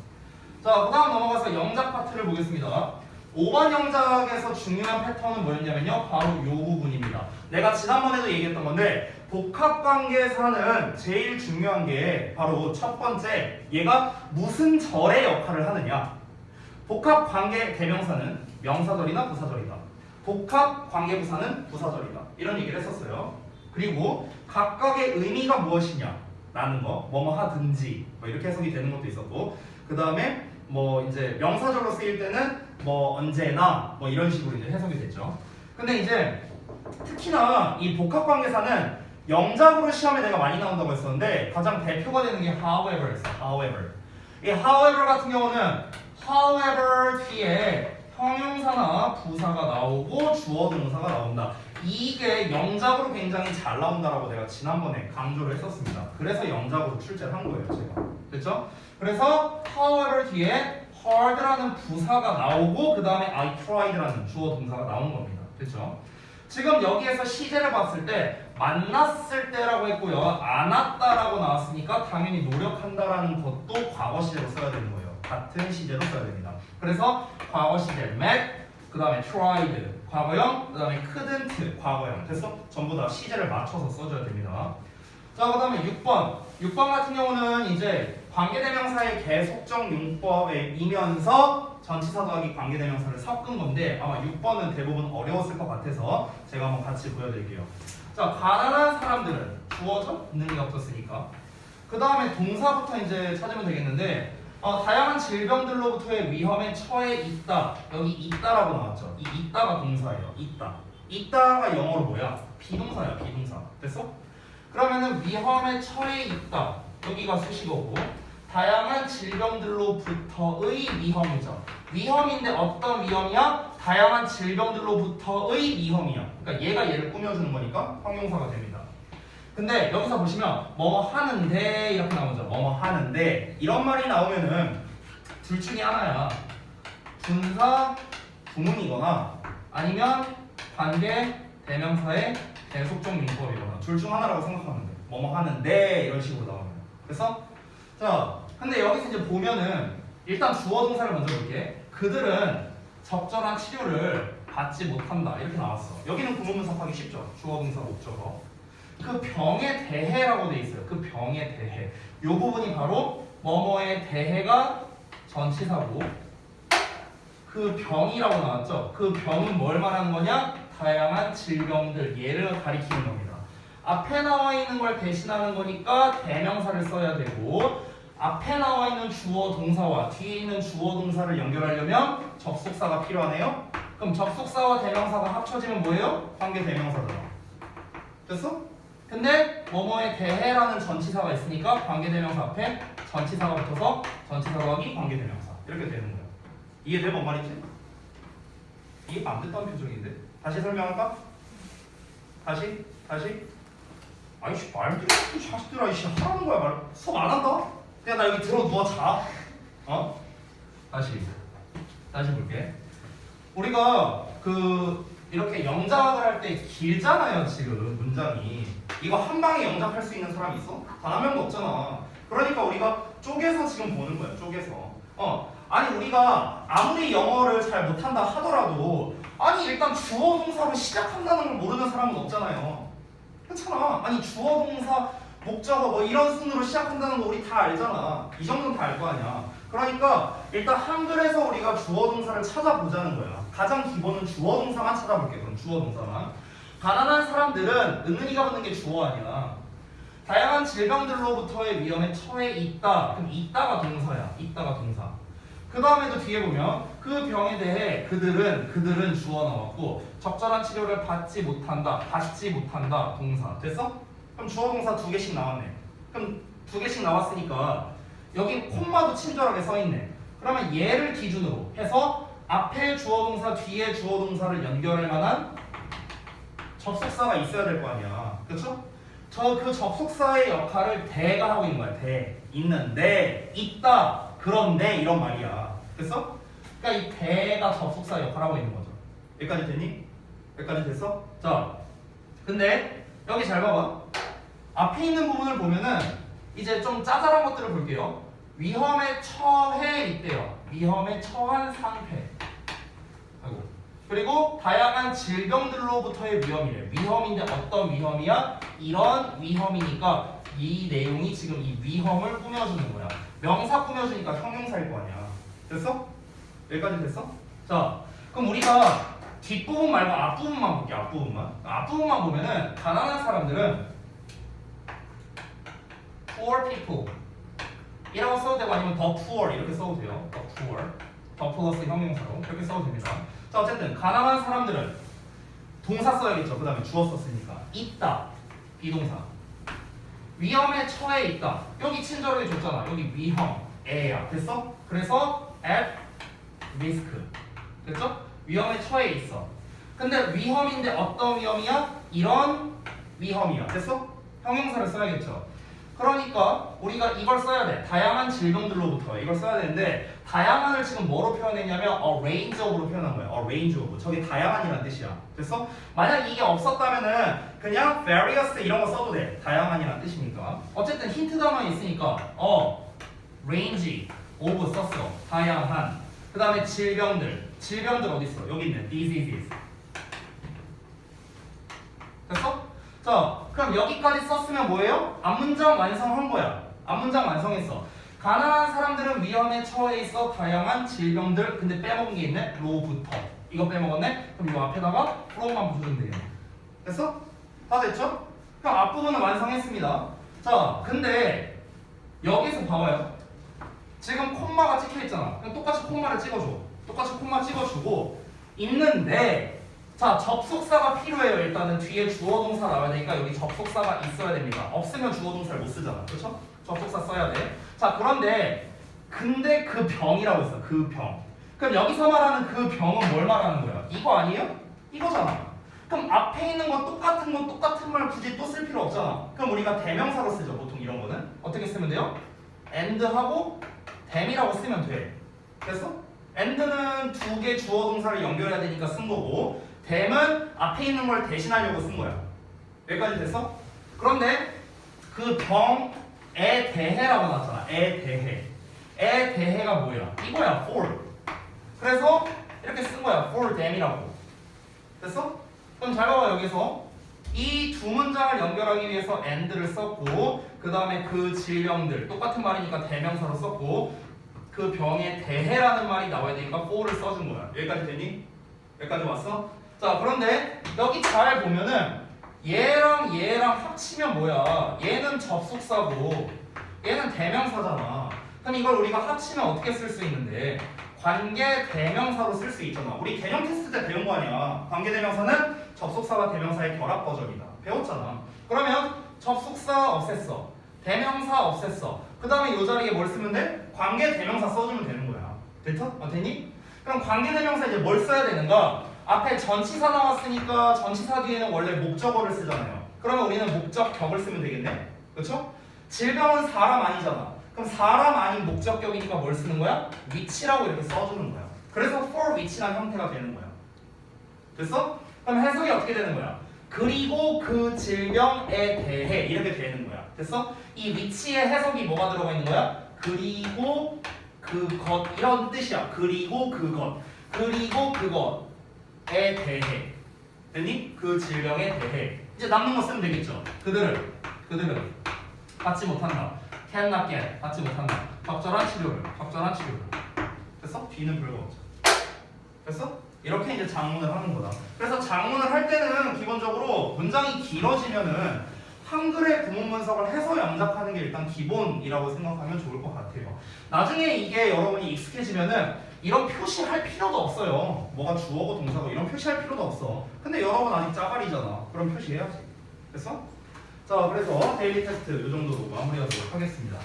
자, 그 다음 넘어가서 영작 파트를 보겠습니다. 5번 영작에서 중요한 패턴은 뭐였냐면요. 바로 이 부분입니다. 내가 지난번에도 얘기했던 건데 복합관계사는 제일 중요한 게 바로 첫 번째, 얘가 무슨 절의 역할을 하느냐. 복합관계 대명사는 명사절이나 부사절이다. 복합관계부사는 부사절이다. 이런 얘기를 했었어요. 그리고 각각의 의미가 무엇이냐 라는 거, 뭐뭐 하든지 뭐 이렇게 해석이 되는 것도 있었고, 그 다음에 뭐 이제 명사절로 쓰일 때는 뭐 언제나 뭐 이런 식으로 이제 해석이 됐죠. 근데 이제 특히나 이 복합관계사는 영작으로 시험에 내가 많이 나온다고 했었는데 가장 대표가 되는 게 however였어. however. 이 however 같은 경우는 however 뒤에 형용사나 부사가 나오고 주어 동사가 나온다. 이게 영작으로 굉장히 잘 나온다라고 내가 지난번에 강조를 했었습니다. 그래서 영작으로 출제를 한 거예요, 제가. 됐죠? 그래서 however 뒤에 hard라는 부사가 나오고 그 다음에 I tried라는 주어 동사가 나온 겁니다. 됐죠? 지금 여기에서 시제를 봤을 때 만났을 때라고 했고요. 안았다라고 나왔으니까 당연히 노력한다라는 것도 과거 시제로 써야 되는 거예요. 같은 시제로 써야 됩니다. 그래서 과거 시제 met, 그 다음에 tried 과거형, 그 다음에 couldn't 과거형. 됐어? 전부 다 시제를 맞춰서 써줘야 됩니다. 자, 그 다음에 6번. 6번 같은 경우는 이제 관계대명사의 계속적 용법이면서 전치사 더하기 관계대명사를 섞은 건데 아마 6번은 대부분 어려웠을 것 같아서 제가 한번 같이 보여드릴게요. 자, 가난한 사람들은 주어죠? 있는이가 붙었으니까. 그 다음에 동사부터 이제 찾으면 되겠는데 다양한 질병들로부터의 위험에 처해 있다. 여기 있다라고 나왔죠. 이 있다가 동사예요. 있다. 있다가 영어로 뭐야? 비동사야. 비동사. 됐어? 그러면은 위험에 처해 있다. 여기가 수식어고 다양한 질병들로부터의 위험이죠. 위험인데 어떤 위험이야? 다양한 질병들로부터의 위험이야. 그러니까 얘가 얘를 꾸며주는 거니까 형용사가 됩니다. 근데 여기서 보시면 뭐뭐 하는데 이렇게 나오죠. 뭐뭐 하는데 이런 말이 나오면은 둘 중에 하나야. 분사 부문이거나 아니면 관계 대명사의 계속적 용법이거나 둘 중 하나라고 생각하면 돼. 뭐뭐 하는데 이런 식으로 나오면. 그래서 자, 근데 여기서 이제 보면은 일단 주어 동사를 먼저 볼게. 그들은 적절한 치료를 받지 못한다. 이렇게 나왔어. 여기는 구문 분석하기 쉽죠. 주어 동사 목적어. 그 병에 대해라고 돼 있어요. 그 병에 대해. 요 부분이 바로 뭐뭐에 대해가 전치사고 그 병이라고 나왔죠. 그 병은 뭘 말하는 거냐? 다양한 질병들 얘를 가리키는 겁니다. 앞에 나와 있는 걸 대신하는 거니까 대명사를 써야 되고 앞에 나와 있는 주어 동사와 뒤에 있는 주어 동사를 연결하려면 접속사가 필요하네요. 그럼 접속사와 대명사가 합쳐지면 뭐예요? 관계 대명사잖아. 됐어? 근데 뭐뭐에 대해라는 전치사가 있으니까 관계 대명사 앞에 전치사가 붙어서 전치사 더하기 관계 대명사 이렇게 되는 거야. 이해돼? 뭔 말인지? 이해 안 됐다는 표정인데? 다시 설명할까? 다시? 아이씨 말들이 자식들아 이씨 하라는 거야 말 수업 안 한다? 그냥 나 여기 들어 누워 자. 다시 볼게. 우리가 이렇게 영작을 할 때 길잖아요. 지금 문장이 이거 한 방에 영작할 수 있는 사람이 있어? 단 한 명도 없잖아. 그러니까 우리가 쪼개서 지금 보는 거야. 쪼개서. 아니 우리가 아무리 영어를 잘 못한다 하더라도 아니 일단 주어 동사로 시작한다는 걸 모르는 사람은 없잖아요. 그렇잖아. 아니 주어 동사 목적어 뭐 이런 순으로 시작한다는 거 우리 다 알잖아. 이 정도는 다 알 거 아니야. 그러니까 일단 한글에서 우리가 주어 동사를 찾아보자는 거야. 가장 기본은 주어 동사만 찾아볼게. 그럼 주어 동사만. 가난한 사람들은 은은이가 붙는 게 주어 아니야. 다양한 질병들로부터의 위험에 처해 있다. 그럼 있다가 동사야. 있다가 동사. 그 다음에도 뒤에 보면 그 병에 대해 그들은 주어 나왔고 적절한 치료를 받지 못한다 동사. 됐어? 그럼 주어 동사 2개씩 나왔네. 그럼 2개씩 나왔으니까 여기 콤마도 친절하게 써있네. 그러면 얘를 기준으로 해서 앞에 주어 동사 뒤에 주어 동사를 연결할 만한 접속사가 있어야 될 거 아니야. 그쵸? 저 그 접속사의 역할을 대가 하고 있는 거야. 대. 있는데, 있다, 그런데 이런 말이야. 됐어? 그러니까 이 대가 접속사 역할을 하고 있는 거죠. 여기까지 됐니? 여기까지 됐어? 자, 근데 여기 잘 봐봐. 앞에 있는 부분을 보면은 이제 좀 짜잘한 것들을 볼게요. 위험에 처해 있대요. 위험에 처한 상태. 아이고. 그리고 다양한 질병들로부터의 위험이래. 위험인데 어떤 위험이야? 이런 위험이니까 이 내용이 지금 이 위험을 꾸며주는 거야. 명사 꾸며주니까 형용사일 거 아니야. 됐어? 여기까지 됐어? 자, 그럼 우리가 뒷부분 말고 앞부분만 볼게. 앞부분만 보면은 가난한 사람들은 poor people 이라고 써도 되고 아니면 the poor 이렇게 써도 돼요. the poor, the 플러스 형용사로 이렇게 써도 됩니다. 자, 어쨌든 가난한 사람들은 동사 써야겠죠. 그 다음에 주어 썼으니까 있다, 비동사. 위험에 처해 있다. 여기 친절하게 줬잖아. 여기 위험에야. 됐어? 그래서 at risk. 됐죠? 위험에 처해 있어. 근데 위험인데 어떤 위험이야? 이런 위험이야. 됐어? 형용사를 써야겠죠. 그러니까 우리가 이걸 써야 돼. 다양한 질병들로부터 이걸 써야 되는데 다양한을 지금 뭐로 표현했냐면 a range of로 표현한 거야. a range of. 저게 다양한이란 뜻이야. 됐어? 만약 이게 없었다면은 그냥 various 이런 거 써도 돼. 다양한이란 뜻이니까. 어쨌든 힌트 단어 있으니까 range of 썼어. 다양한. 그 다음에 질병들 어디 있어? 여기 있네. diseases. 됐어? 자, 그럼 여기까지 썼으면 뭐예요? 앞문장 완성한 거야. 앞문장 완성했어. 가난한 사람들은 위험에 처해 있어 다양한 질병들. 근데 빼먹은 게 있네? 로부터. 이거 빼먹었네? 그럼 이 앞에다가 from만 붙여주면 되겠네. 됐어? 다 됐죠? 그럼 앞부분은 완성했습니다. 자, 근데 여기서 봐봐요. 지금 콤마가 찍혀있잖아. 그럼 똑같이 콤마를 찍어줘. 똑같이 콤마 찍어주고 있는데 자, 접속사가 필요해요. 일단은 뒤에 주어 동사 나와야 되니까 여기 접속사가 있어야 됩니다. 없으면 주어 동사를 못 쓰잖아. 그렇죠? 접속사 써야 돼. 자, 그런데 근데 그 병이라고 했어. 그 병. 그럼 여기서 말하는 그 병은 뭘 말하는 거야? 이거 아니에요? 이거잖아. 그럼 앞에 있는 건 똑같은 말 굳이 또 쓸 필요 없잖아. 그럼 우리가 대명사로 쓰죠. 보통 이런 거는. 어떻게 쓰면 돼요? and하고 them이라고 쓰면 돼. 됐어? and는 두 개 주어 동사를 연결해야 되니까 쓴 거고 them은 앞에 있는 걸 대신하려고 쓴 거야. 여기까지 됐어? 그런데 그 병에 대해라고 나왔잖아. 에 대해가 뭐야? 이거야. for. 그래서 이렇게 쓴 거야. for them이라고. 됐어? 그럼 잘 봐봐. 여기서 이 두 문장을 연결하기 위해서 and를 썼고 그 다음에 그 질병들 똑같은 말이니까 대명사로 썼고 그 병에 대해라는 말이 나와야 되니까 for를 써준 거야. 여기까지 되니? 여기까지 왔어? 자, 그런데 여기 잘 보면은 얘랑 합치면 뭐야? 얘는 접속사고 얘는 대명사잖아. 그럼 이걸 우리가 합치면 어떻게 쓸 수 있는데 관계 대명사로 쓸 수 있잖아. 우리 개념 테스트 때 배운 거 아니야. 관계 대명사는 접속사와 대명사의 결합 버전이다. 배웠잖아. 그러면 접속사 없앴어. 대명사 없앴어. 그 다음에 이 자리에 뭘 쓰면 돼? 관계 대명사 써주면 되는 거야. 됐어? 됐니? 그럼 관계 대명사 이제 뭘 써야 되는가? 앞에 전치사 나왔으니까 전치사 뒤에는 원래 목적어를 쓰잖아요. 그러면 우리는 목적격을 쓰면 되겠네? 그렇죠? 질병은 사람 아니잖아. 그럼 사람 아닌 목적격이니까 뭘 쓰는 거야? which라고 이렇게 써주는 거야. 그래서 for which란 형태가 되는 거야. 됐어? 그럼 해석이 어떻게 되는 거야? 그리고 그 질병에 대해 이렇게 되는 거야. 됐어? 이 which의 해석이 뭐가 들어가 있는 거야? 그리고 그것 이런 뜻이야. 그리고 그것 그리고 그것에 대해 됐니? 그 질병에 대해 이제 남는 거 쓰면 되겠죠. 그들은 받지 못한다. cannot get 받지 못한다. 적절한 치료를 됐어? 뒤는 별거 없죠. 됐어? 이렇게 이제 장문을 하는 거다. 그래서 장문을 할 때는 기본적으로 문장이 길어지면은 한글의 구문분석을 해서 영작하는 게 일단 기본이라고 생각하면 좋을 것 같아요. 나중에 이게 여러분이 익숙해지면은 이런 표시할 필요도 없어요. 뭐가 주어고 동사고 이런 표시할 필요도 없어. 근데 여러분 아직 짜발이잖아. 그럼 표시해야지. 됐어? 자, 그래서 데일리 테스트 이 정도로 마무리하도록 하겠습니다.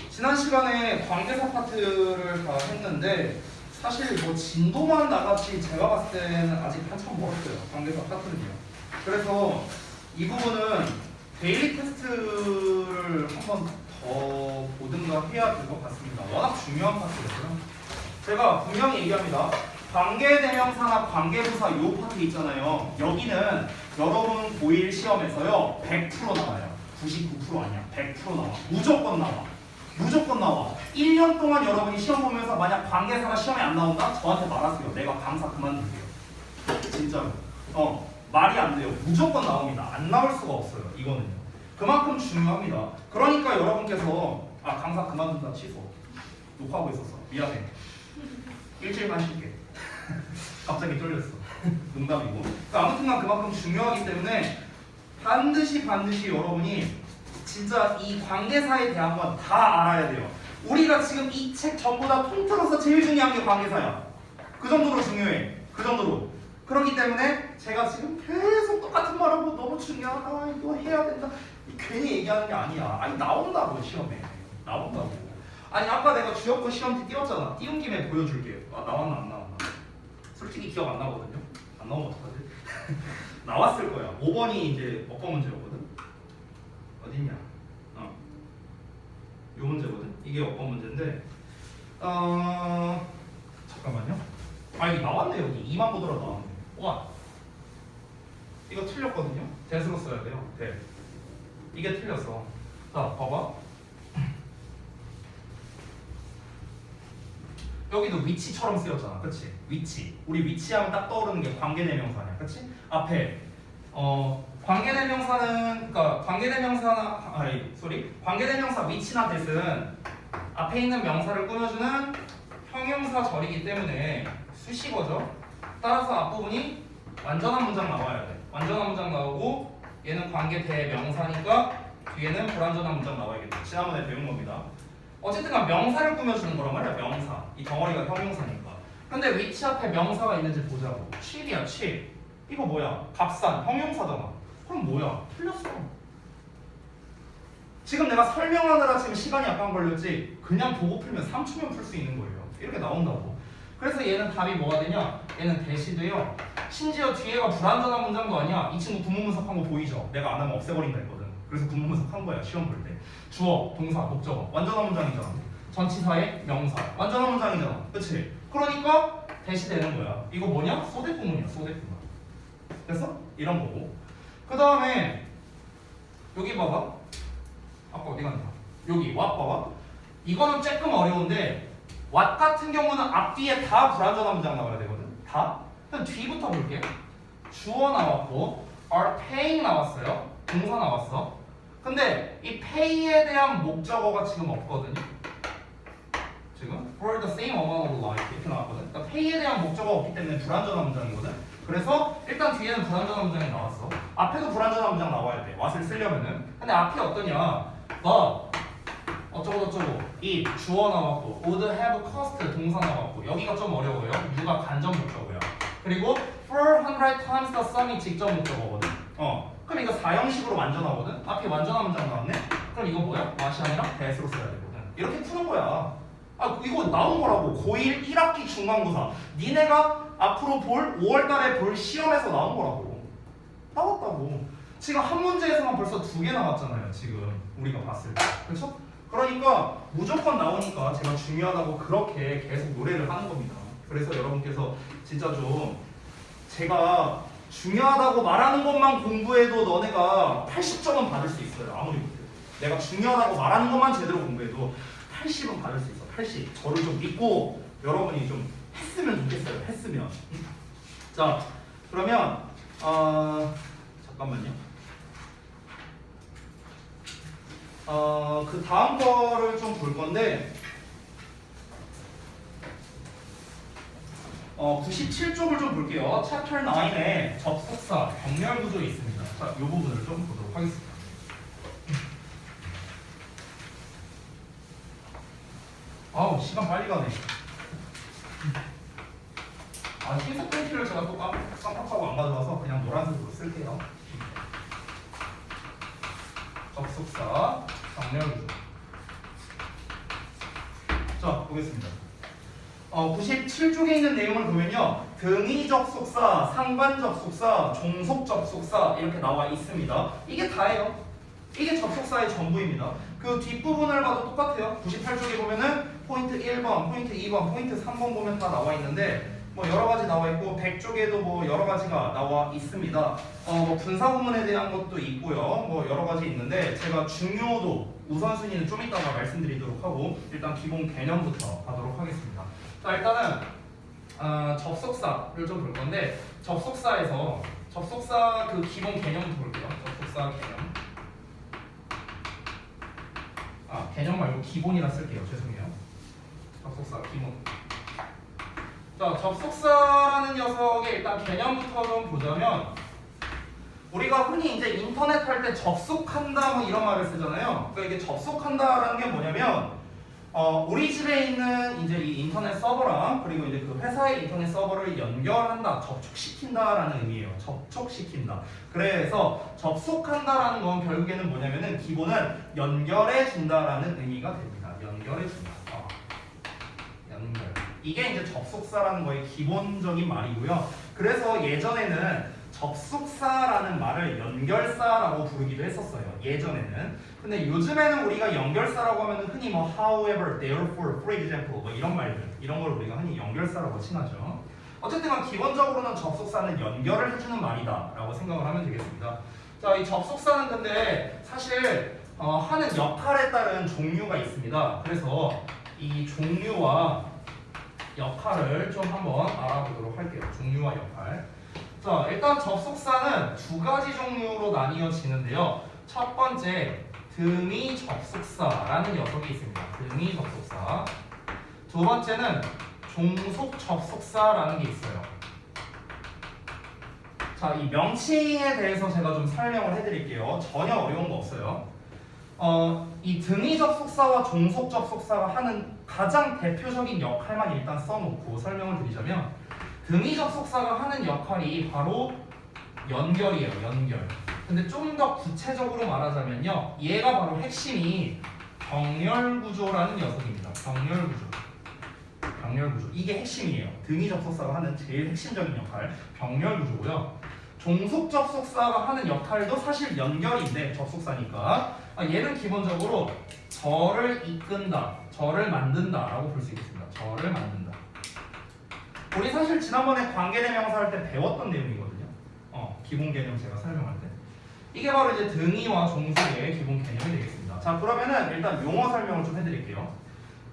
지난 시간에 관계사 파트를 다 했는데 사실 뭐 진도만 나갔지 제가 봤을 때는 아직 한참 멀었어요. 관계사 파트는요. 그래서 이 부분은 데일리 테스트를 한번 더 보든가 해야 될 것 같습니다. 워낙 중요한 파트거든요. 제가 분명히 얘기합니다. 관계대명사나 관계부사 요 파트 있잖아요. 여기는 여러분 고1 시험에서요 100% 나와요. 99% 아니야. 100% 나와. 무조건 나와. 무조건 나와. 1년 동안 여러분이 시험 보면서 만약 관계사가 시험에 안 나온다? 저한테 말하세요. 내가 강사 그만둘게요. 진짜로. 말이 안 돼요. 무조건 나옵니다. 안 나올 수가 없어요. 이거는요. 그만큼 중요합니다. 그러니까 여러분께서 강사 그만둔다 취소. 녹화하고 있었어. 미안해. 일주일만 쉴게. 갑자기 쫄렸어. 농담이고. 그러니까 아무튼간 그만큼 중요하기 때문에 반드시 여러분이 진짜 이 관계사에 대한 건 다 알아야 돼요. 우리가 지금 이 책 전부 다 통틀어서 제일 중요한 게 관계사야. 그 정도로 중요해. 그 정도로. 그렇기 때문에 제가 지금 계속 똑같은 말하고 너무 중요하다. 이거 해야 된다. 괜히 얘기하는 게 아니야. 아니 나온다고 시험에. 나온다고. 아니 아까 내가 주역권 시험지 띄웠잖아. 띄운 김에 보여줄게. 나왔나 안 나왔나. 솔직히 기억 안 나거든요. 안 나오면 어떡하지? 나왔을 거야. 5번이 이제 어법 문제였거든. 어딨냐? 요 문제거든. 이게 어법 문제인데 잠깐만요. 이게 나왔네. 여기 2만 보더라도 나왔네. 와, 이거 틀렸거든요. 대수로 써야 돼요. 대. 이게 틀렸어. 자, 봐봐. 여기도 위치처럼 쓰였잖아. 그치? 위치. 우리 위치하면 딱 떠오르는 게 관계대명사냐. 그치? 앞에 관계대명사는 그러니까 관계대명사 위치나 대은 앞에 있는 명사를 꾸며주는 형용사 절이기 때문에 수식어죠. 따라서 앞부분이 완전한 문장 나와야 돼. 완전한 문장 나오고 얘는 관계대명사니까 뒤에는 불완전한 문장 나와야겠죠. 지난번에 배운 겁니다. 어쨌든 간 명사를 꾸며주는 거란 말이야. 명사. 이 덩어리가 형용사니까. 근데 위치 앞에 명사가 있는지 보자고. 칩이야 칩. 이거 뭐야? 값산 형용사잖아. 그럼 뭐야? 틀렸어. 지금 내가 설명하느라 지금 시간이 약간 걸렸지 그냥 보고 풀면 3초면 풀 수 있는 거예요. 이렇게 나온다고. 그래서 얘는 답이 뭐가 되냐? 얘는 대시돼요. 심지어 뒤에가 불완전한 문장도 아니야. 이 친구 구문분석한 거 보이죠? 내가 안 하면 없애버린다 했거든. 그래서 구문분석한 거야. 시험 볼 때. 주어, 동사, 목적어. 완전한 문장이잖아. 전치사의 명사. 완전한 문장이잖아. 그치? 그러니까 대시되는 거야. 이거 뭐냐? 소대구문이야. 소대구문. 됐어? 이런 거고. 그 다음에 여기 봐봐. 아까 어디 갔냐? 여기 what 봐봐. 이거는 조금 어려운데 what 같은 경우는 앞뒤에 다 불완전한 문장 나와야 되거든. 다? 그럼 뒤부터 볼게. 주어 나왔고 are paying 나왔어요. 동사 나왔어. 근데 이 pay에 대한 목적어가 지금 없거든요. 지금 for the same amount of life 이렇게 나왔거든. 그러니까 pay에 대한 목적어가 없기 때문에 불완전한 문장이거든. 그래서 일단 뒤에는 불완전한 문장이 나왔어. 앞에도 불완전한 문장 나와야 돼. what을 쓰려면은. 근데 앞이 어떠냐? but 어쩌고저쩌고 it 주어 나왔고 would have cost 동사 나왔고 여기가 좀 어려워요. you가 간접 목적어야. 그리고 400 times the sum이 직접 목적어거든. 그럼 이거 4형식으로 완전하거든. 앞에 완전한 문장 나왔네. 그럼 이거 뭐야? what이 아니라 that으로 써야 되거든. 이렇게 푸는 거야. 이거 나온 거라고. 고1 1학기 중간고사. 니네가 앞으로 볼 5월달에 볼 시험에서 나온 거라고. 나왔다고. 지금 한 문제에서만 벌써 2개 나왔잖아요. 지금 우리가 봤을 때. 그렇죠? 그러니까 무조건 나오니까 제가 중요하다고 그렇게 계속 노래를 하는 겁니다. 그래서 여러분께서 진짜 좀 제가 중요하다고 말하는 것만 공부해도 너네가 80점은 받을 수 있어요. 아무리 못해도. 내가 중요하다고 말하는 것만 제대로 공부해도 80은 받을 수 있어. 80. 저를 좀 믿고 여러분이 좀 했으면 좋겠어요. 했으면. 자, 그러면 잠깐만요. 그 다음 거를 좀 볼 건데 97쪽을 좀 볼게요. 챕터 9에 접속사, 병렬 구조 있습니다. 자, 이 부분을 좀 보도록 하겠습니다. 아우, 시간 빨리 가네. 흰색 펜실을 제가 또 깜빡하고 안 가져와서 그냥 노란색으로 쓸게요. 접속사, 병렬 구조. 자, 보겠습니다. 97쪽에 있는 내용을 보면요. 등위 접속사, 상관 접속사, 종속 접속사 이렇게 나와 있습니다. 이게 다예요. 이게 접속사의 전부입니다. 그 뒷부분을 봐도 똑같아요. 98쪽에 보면은 포인트 1번, 포인트 2번, 포인트 3번 보면 다 나와 있는데 뭐 여러 가지 나와 있고 100쪽에도 뭐 여러 가지가 나와 있습니다. 뭐 분사 구문에 대한 것도 있고요. 뭐 여러 가지 있는데 제가 중요도 우선순위는 좀 이따가 말씀드리도록 하고 일단 기본 개념부터 가도록 하겠습니다. 자, 일단은 접속사를 좀 볼 건데 접속사에서 접속사 그 기본 개념부터 볼게요. 접속사 개념. 개념 말고 기본이라 쓸게요. 죄송해요. 접속사 기본. 자, 접속사라는 녀석의 일단 개념부터 좀 보자면 우리가 흔히 이제 인터넷 할 때 접속한다 뭐 이런 말을 쓰잖아요. 그러니까 이게 접속한다라는 게 뭐냐면 우리 집에 있는 이제 이 인터넷 서버랑 그리고 이제 그 회사의 인터넷 서버를 연결한다, 접촉시킨다라는 의미예요. 접촉시킨다. 그래서 접속한다라는 건 결국에는 뭐냐면은 기본은 연결해 준다라는 의미가 됩니다. 연결해 준다. 연결. 이게 이제 접속사라는 거의 기본적인 말이고요. 그래서 예전에는 접속사라는 말을 연결사라고 부르기도 했었어요. 예전에는. 근데 요즘에는 우리가 연결사라고 하면 흔히 뭐 however, therefore, for example 뭐 이런 말들 이런 걸 우리가 흔히 연결사라고 칭하죠. 어쨌든 간 기본적으로는 접속사는 연결을 해주는 말이다 라고 생각을 하면 되겠습니다. 자, 이 접속사는 근데 사실 하는 역할에 따른 종류가 있습니다. 그래서 이 종류와 역할을 좀 한번 알아보도록 할게요. 종류와 역할. 자, 일단 접속사는 두 가지 종류로 나뉘어지는데요. 첫 번째, 등위 접속사라는 녀석이 있습니다. 등위 접속사. 두 번째는 종속 접속사라는 게 있어요. 자, 이 명칭에 대해서 제가 좀 설명을 해드릴게요. 전혀 어려운 거 없어요. 이 등위 접속사와 종속 접속사가 하는 가장 대표적인 역할만 일단 써놓고 설명을 드리자면 등위 접속사가 하는 역할이 바로 연결이에요. 연결. 근데 좀 더 구체적으로 말하자면요. 얘가 바로 핵심이 병렬구조라는 녀석입니다. 병렬구조. 병렬구조. 이게 핵심이에요. 등위 접속사가 하는 제일 핵심적인 역할. 병렬구조고요. 종속 접속사가 하는 역할도 사실 연결인데 접속사니까 얘는 기본적으로 절을 이끈다, 절을 만든다 라고 볼 수 있겠습니다. 절을 만든다. 우리 사실 지난번에 관계대명사 할 때 배웠던 내용이거든요. 기본 개념 제가 설명할 때. 이게 바로 이제 등위와 종속의 기본 개념이 되겠습니다. 자, 그러면은 일단 용어 설명을 좀 해드릴게요.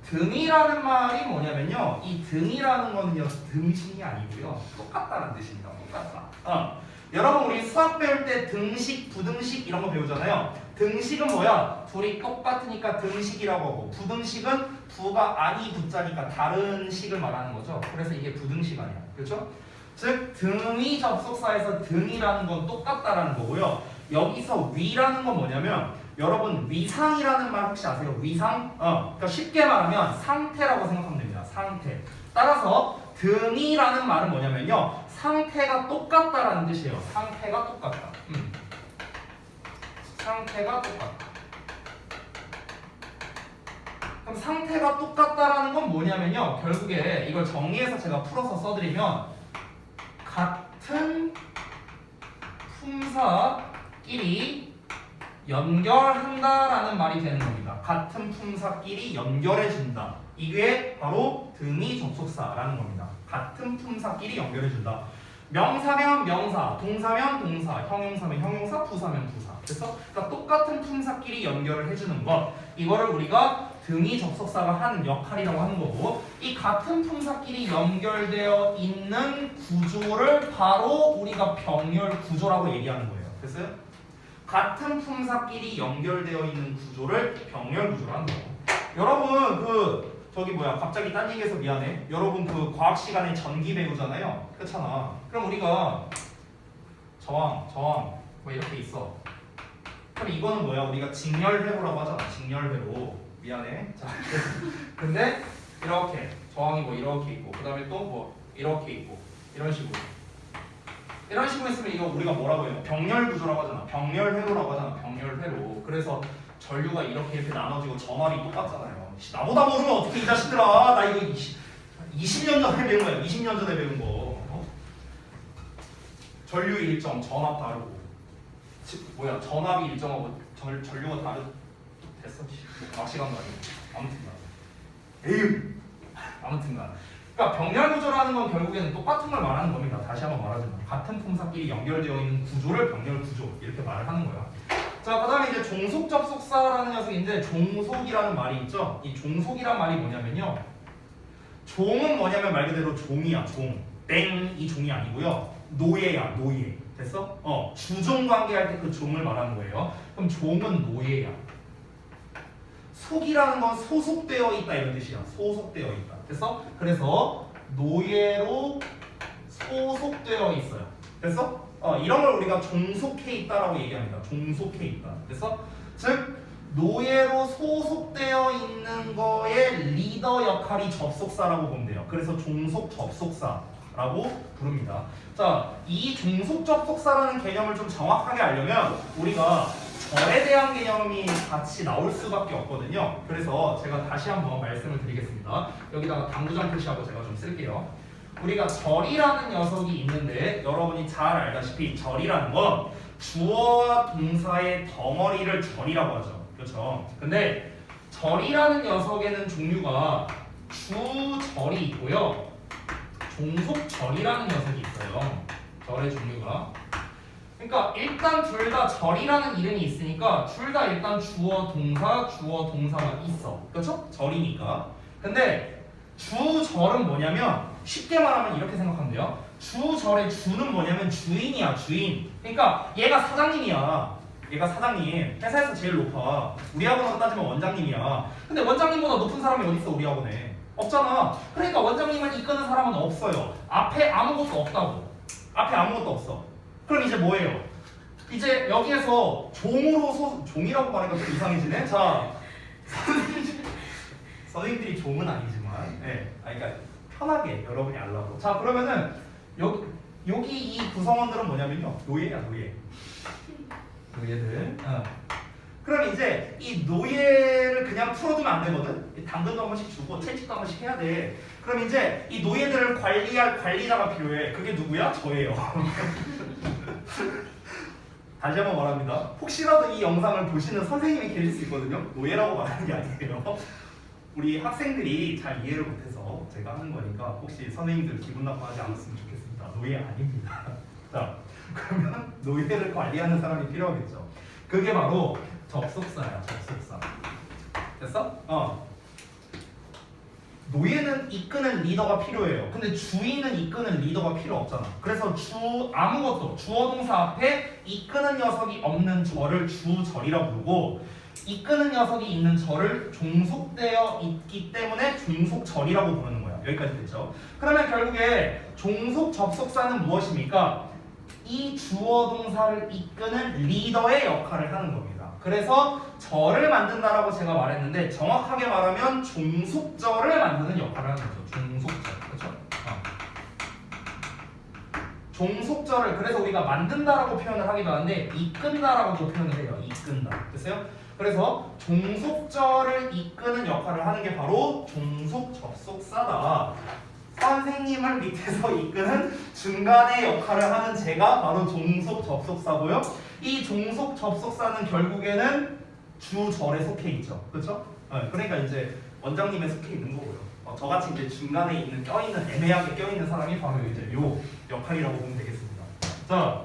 등이라는 말이 뭐냐면요. 이 등이라는 거는요. 등식이 아니고요. 똑같다는 뜻입니다. 똑같다. 여러분 우리 수학 배울 때 등식, 부등식 이런 거 배우잖아요. 등식은 뭐야? 둘이 똑같으니까 등식이라고 하고 부등식은 부가 아니 부자니까 다른 식을 말하는 거죠. 그래서 이게 부등식 아니야. 그렇죠? 즉 등위 접속사에서 등이라는 건 똑같다라는 거고요. 여기서 위라는 건 뭐냐면 여러분 위상이라는 말 혹시 아세요? 위상? 그러니까 쉽게 말하면 상태라고 생각하면 됩니다. 상태. 따라서 등이라는 말은 뭐냐면요. 상태가 똑같다라는 뜻이에요. 상태가 똑같다. 상태가 똑같다. 그럼 상태가 똑같다라는 건 뭐냐면요. 결국에 이걸 정리해서 제가 풀어서 써드리면 같은 품사끼리 연결한다라는 말이 되는 겁니다. 같은 품사끼리 연결해준다. 이게 바로 등위 접속사라는 겁니다. 같은 품사끼리 연결해준다. 명사면 명사, 동사면 동사, 형용사면 형용사, 부사면 부사. 그래서 그러니까 똑같은 품사끼리 연결을 해주는 것. 이거를 우리가 등위 접속사가 하는 역할이라고 하는 거고 이 같은 품사끼리 연결되어 있는 구조를 바로 우리가 병렬 구조라고 얘기하는 거예요. 됐어요? 같은 품사끼리 연결되어 있는 구조를 병렬 구조라는 거고. 여러분 갑자기 딴 얘기해서 미안해. 여러분 그 과학 시간에 전기 배우잖아요. 그렇잖아. 그럼 우리가 저항 뭐 이렇게 있어. 그럼 이거는 뭐야? 우리가 직렬회로라고 하잖아. 직렬회로. 미안해. 자, 근데 이렇게 저항이 뭐 이렇게 있고 그 다음에 또 뭐 이렇게 있고 이런 식으로 있으면 이거 우리가 뭐라고 해요? 병렬 구조라고 하잖아. 병렬회로라고 하잖아. 병렬회로. 그래서 전류가 이렇게 나눠지고 점알이 똑같잖아요. 나보다 모르면 어떻게 이 자식들아. 나 이거 20 배운 거야. 20년 전에 배운 거. 전류 일정, 전압 다르고. 전압이 일정하고 전류가 됐어. 낚시간 거 아니고. 아무튼간. 그러니까 병렬 구조라는 건 결국에는 똑같은 걸 말하는 겁니다. 다시 한번 말하자면 같은 품사끼리 연결되어 있는 구조를 병렬 구조 이렇게 말을 하는 거야. 자, 그다음에 이제 종속 접속사라는 녀석인데 종속이라는 말이 있죠. 이 종속이란 말이 뭐냐면요. 종은 뭐냐면 말 그대로 종이야, 종. 땡 이 종이 아니고요. 노예야, 노예. 됐어? 주종 관계할 때 그 종을 말하는 거예요. 그럼 종은 노예야. 속이라는 건 소속되어 있다 이런 뜻이야. 소속되어 있다. 됐어? 그래서 노예로 소속되어 있어요. 됐어? 이런 걸 우리가 종속해 있다라고 얘기합니다. 종속해 있다. 됐어? 즉 노예로 소속되어 있는 거에 리더 역할이 접속사라고 보면 돼요. 그래서 종속 접속사라고 부릅니다. 자, 이 종속 접속사라는 개념을 좀 정확하게 알려면 우리가 절에 대한 개념이 같이 나올 수밖에 없거든요. 그래서 제가 다시 한번 말씀을 드리겠습니다. 여기다가 당구장 표시하고 제가 좀 쓸게요. 우리가 절이라는 녀석이 있는데 여러분이 잘 알다시피 절이라는 건 주어와 동사의 덩어리를 절이라고 하죠. 그렇죠? 근데 절이라는 녀석에는 종류가 주절이 있고요. 종속절이라는 녀석이 있어요. 절의 종류가. 그러니까 일단 둘 다 절이라는 이름이 있으니까 둘 다 일단 주어 동사가 있어. 그렇죠? 절이니까. 근데 주절은 뭐냐면 쉽게 말하면 이렇게 생각하면 돼요. 주절의 주는 뭐냐면 주인이야, 주인. 그러니까 얘가 사장님이야. 얘가 사장님. 회사에서 제일 높아. 우리 학원으로 따지면 원장님이야. 근데 원장님보다 높은 사람이 어디 있어, 우리 학원에? 없잖아. 그러니까 원장님을 이끄는 사람은 없어요. 앞에 아무것도 없다고. 앞에 아무것도 없어. 그럼 이제 뭐예요? 이제 여기에서 종이라고 말하니까 좀 이상해지네. 자, 선생님들이 종은 아니지만, 네, 그러니까 편하게 여러분이 알라고. 자, 그러면은 여기 이 구성원들은 뭐냐면요, 노예야, 노예. 노예들. 그럼 이제 이 노예를 그냥 풀어두면 안 되거든. 당근도 한 번씩 주고 채찍도 한 번씩 해야 돼. 그럼 이제 이 노예들을 관리할 관리자가 필요해. 그게 누구야? 저예요. 다시 한번 말합니다. 혹시라도 이 영상을 보시는 선생님이 계실 수 있거든요. 노예라고 말하는 게 아니에요. 우리 학생들이 잘 이해를 못해서 제가 하는 거니까 혹시 선생님들 기분 나빠하지 않았으면 좋겠습니다. 노예 아닙니다. 자, 그러면 노예를 관리하는 사람이 필요하겠죠. 그게 바로 접속사야, 접속사. 됐어? 노예는 이끄는 리더가 필요해요. 근데 주인은 이끄는 리더가 필요 없잖아. 그래서 아무것도 주어 동사 앞에 이끄는 녀석이 없는 절을 주절이라고 부르고 이끄는 녀석이 있는 절을 종속되어 있기 때문에 종속절이라고 부르는 거야. 여기까지 됐죠? 그러면 결국에 종속 접속사는 무엇입니까? 이 주어 동사를 이끄는 리더의 역할을 하는 겁니다. 그래서 절을 만든다라고 제가 말했는데 정확하게 말하면 종속절을 만드는 역할을 하는 거죠. 종속절. 그렇죠? 종속절을 그래서 우리가 만든다라고 표현을 하기도 하는데 이끈다라고도 표현을 해요. 이끈다. 됐어요? 그래서 종속절을 이끄는 역할을 하는 게 바로 종속 접속사다. 선생님을 밑에서 이끄는 중간의 역할을 하는 제가 바로 종속 접속사고요. 이 종속 접속사는 결국에는 주절에 속해 있죠. 그렇죠? 그러니까 이제 원장님에 속해 있는 거고요. 저같이 이제 중간에 있는 껴있는 애매하게 껴있는 사람이 바로 이제 요 역할이라고 보면 되겠습니다. 자,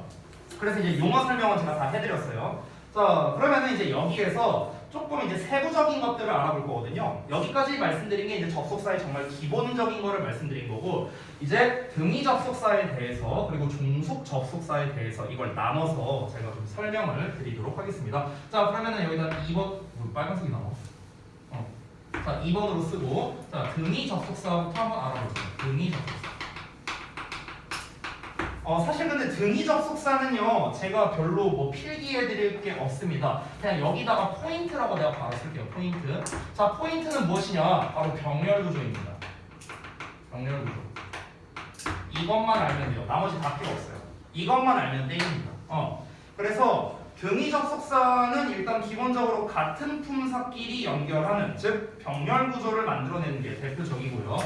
그래서 이제 용어 설명은 제가 다 해드렸어요. 자, 그러면은 이제 여기에서 조금 이제 세부적인 것들을 알아볼 거거든요. 여기까지 말씀드린 게 이제 접속사의 정말 기본적인 거를 말씀드린 거고 이제 등위 접속사에 대해서 그리고 종속 접속사에 대해서 이걸 나눠서 제가 좀 설명을 드리도록 하겠습니다. 자, 그러면은 여기다 2번 빨간색이 나와. 자, 2번으로 쓰고 자, 등위 접속사부터 한번 알아볼게요. 등위 접속사. 사실 근데 등위 접속사는요 제가 별로 뭐 필기해 드릴 게 없습니다. 그냥 여기다가 포인트라고 내가 바로 쓸게요. 포인트. 자, 포인트는 무엇이냐? 바로 병렬 구조입니다. 병렬 구조. 이것만 알면 돼요. 나머지 다 필요 없어요. 이것만 알면 땡입니다. 그래서 등위 접속사는 일단 기본적으로 같은 품사끼리 연결하는, 즉 병렬 구조를 만들어내는 게 대표적이고요.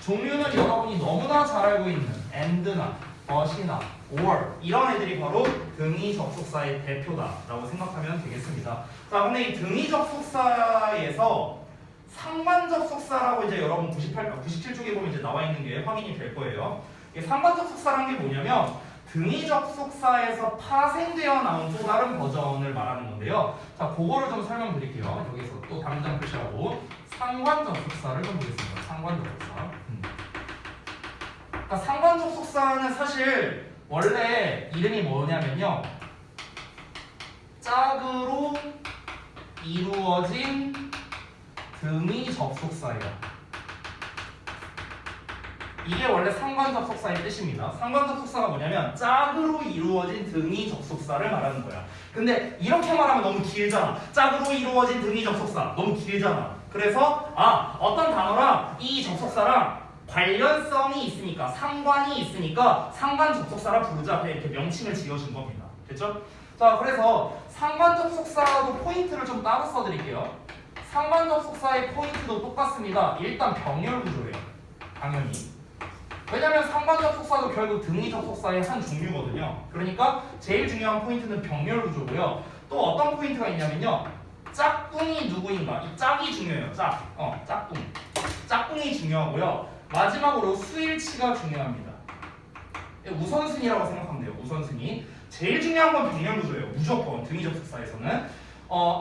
종류는 여러분이 너무나 잘 알고 있는 and나 but이나 or 이런 애들이 바로 등위 접속사의 대표다라고 생각하면 되겠습니다. 자, 근데 이 등위 접속사에서 상관 접속사라고 이제 여러분 97쪽에 보면 이제 나와 있는 게 확인이 될 거예요. 상관 접속사라는 게 뭐냐면 등위 접속사에서 파생되어 나온 또 다른 버전을 말하는 건데요. 자, 그거를 좀 설명드릴게요. 여기서 또 당장 표시하고 상관 접속사를 좀 보겠습니다. 상관 접속사. 그러니까 상관 접속사는 사실 원래 이름이 뭐냐면요. 짝으로 이루어진 등위 접속사예요. 이게 원래 상관 접속사의 뜻입니다. 상관 접속사가 뭐냐면 짝으로 이루어진 등위 접속사를 말하는 거야. 근데 이렇게 말하면 너무 길잖아. 짝으로 이루어진 등위 접속사 너무 길잖아. 그래서 어떤 단어랑 이 접속사랑 관련성이 있으니까, 상관이 있으니까 상관 접속사라 부르자, 이렇게 명칭을 지어준 겁니다. 됐죠? 자, 그래서 상관 접속사도 포인트를 좀 따로 써드릴게요. 상관 접속사의 포인트도 똑같습니다. 일단 병렬 구조예요. 당연히. 왜냐면 상관 접속사도 결국 등위 접속사의 한 종류거든요. 그러니까 제일 중요한 포인트는 병렬 구조고요. 또 어떤 포인트가 있냐면요. 짝꿍이 누구인가? 이 짝이 중요해요. 짝꿍. 짝꿍이 중요하고요. 마지막으로 수일치가 중요합니다. 우선순위라고 생각하면 돼요. 우선순위. 제일 중요한 건 병렬 구조예요. 무조건 등위 접속사에서는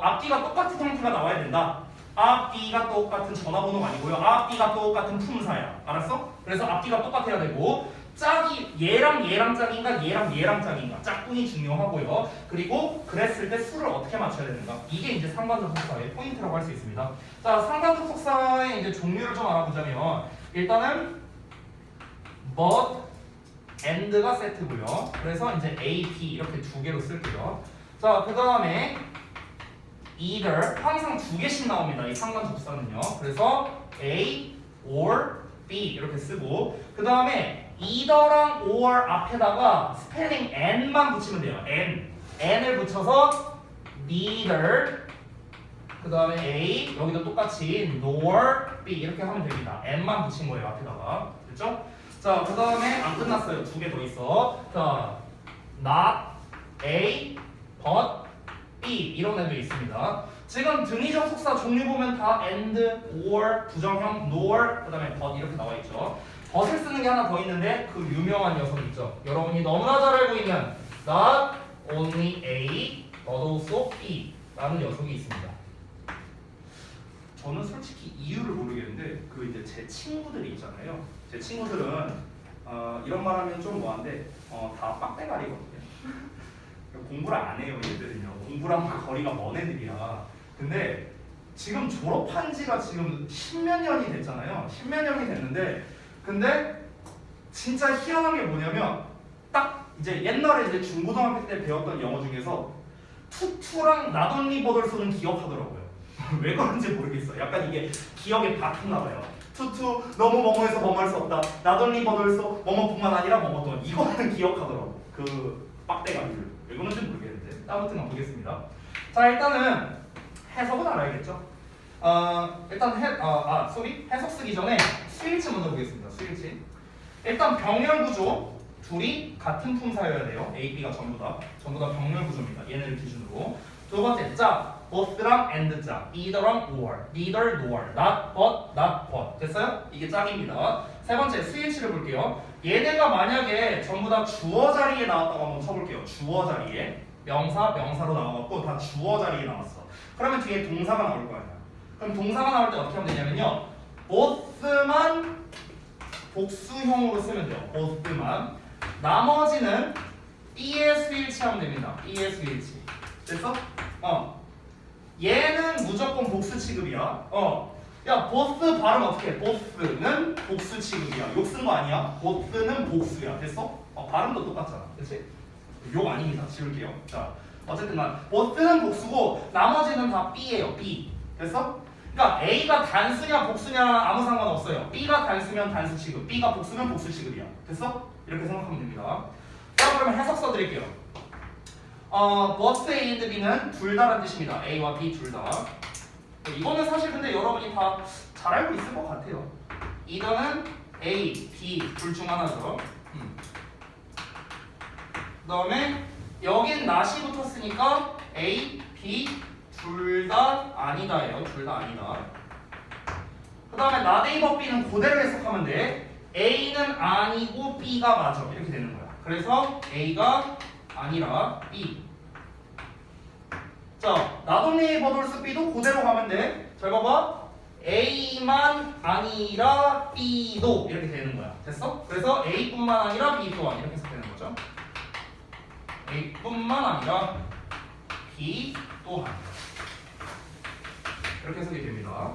앞뒤가 똑같은 형태가 나와야 된다. 앞뒤가 똑같은 전화번호가 아니고요. 앞뒤가 똑같은 품사야. 알았어? 그래서 앞뒤가 똑같아야 되고, 짝이 얘랑 짝인가 얘랑 짝인가, 짝꿍이 중요하고요. 그리고 그랬을 때 수를 어떻게 맞춰야 되는가, 이게 이제 상관접속사의 포인트라고 할 수 있습니다. 자, 상관접속사의 이제 종류를 좀 알아보자면 일단은 but, and가 세트고요. 그래서 이제 A, B 이렇게 두 개로 쓸게요. 자, 그 다음에 either 항상 두 개씩 나옵니다. 이 상관 접속사는요. 그래서 A or B 이렇게 쓰고, 그 다음에 either랑 or 앞에다가 스펠링 n만 붙이면 돼요. n을 붙여서 neither, 그 다음에 A, 여기도 똑같이 nor B 이렇게 하면 됩니다. n만 붙인 거예요. 앞에다가. 됐죠? 자, 그 다음에 안 끝났어요. 두 개 더 있어. 자, not A but B 이런 애도 있습니다. 지금 등위 접속사 종류 보면 다 and, or, 부정형, nor, 그 다음에 but 이렇게 나와 있죠. but을 쓰는 게 하나 더 있는데 그 유명한 녀석 있죠. 여러분이 너무나 잘 알고 있는 not only A but also B 라는 녀석이 있습니다. 저는 솔직히 이유를 모르겠는데 그 이제 제 친구들이 있잖아요. 제 친구들은 이런 말하면 좀 뭐한데 다 빡대가리거든요. 공부를 안 해요. 얘들은요. 공부랑 거리가 먼 애들이야. 근데 지금 졸업한 지가 지금 십몇 년이 됐잖아요. 십몇 년이 됐는데, 근데 진짜 희한한 게 뭐냐면 딱 이제 옛날에 이제 중고등학교 때 배웠던 영어 중에서 투투랑 not only but을서는 기억하더라고요. 왜 그런지 모르겠어. 약간 이게 기억에 박혔나 봐요. 투투 너무 뭐뭐해서 뭐뭐 할 수 없다. not only but을서 뭐뭐뿐만 아니라 뭐뭐도 이거는 기억하더라고. 그 빡대가리를. 왜 그런지 모르겠는데 아무튼 가보겠습니다. 자, 일단은 해석은 알아야겠죠. 일단 해석 쓰기 전에 수일치 먼저 보겠습니다. 수일치. 일단 병렬 구조 둘이 같은 품사여야 돼요. A, B가 전부 다 병렬 구조입니다. 얘네를 기준으로. 두 번째 짝, both랑 and 짝, either랑 or, neither nor, not but 됐어요? 이게 짝입니다. 세 번째 수일치를 볼게요. 얘네가 만약에 전부 다 주어 자리에 나왔다고 한번 쳐볼게요. 주어 자리에 명사로 나와갖고 다 주어 자리에 나왔어. 그러면 뒤에 동사가 나올 거 아니야. 그럼 동사가 나올 때 어떻게 하면 되냐면요. both만 복수형으로 쓰면 돼요. both만. 나머지는 B의 수일치 하면 됩니다. B의 수일치. 됐어? 얘는 무조건 복수 취급이야. 야, both 발음 어떻게 해? both는 복수 취급이야. 욕 쓴 거 아니야? both는 복수야. 됐어? 발음도 똑같잖아. 그치? 욕 아닙니다. 지울게요. 자, 어쨌든 both는 복수고 나머지는 다 B예요. B. 됐어? 그러니까 A가 단수냐 복수냐는 아무 상관없어요. B가 단수면 단수 취급, B가 복수면 복수 취급이야. 됐어? 이렇게 생각하면 됩니다. 자, 그러면 해석 써드릴게요. both A and B는 둘 다란 뜻입니다. A와 B 둘 다. 이거는 사실 근데 여러분이 다 잘 알고 있을 것 같아요. 이거는 A, B 둘 중 하나죠. 그다음에 여긴 not이 붙었으니까 A, B 둘 다 아니다예요. 둘 다 아니다. 그다음에 not A but B는 그대로 해석하면 돼. A는 아니고 B가 맞아. 이렇게 되는 거야. 그래서 A가 아니라 B. 자, not only but also B도 그대로 가면 돼. 잘 봐봐. A만 아니라 B도 이렇게 되는 거야. 됐어? 그래서 A뿐만 아니라 B 또한 이렇게 해석되는 거죠. A뿐만 아니라 B 또한 이렇게 해석이 됩니다.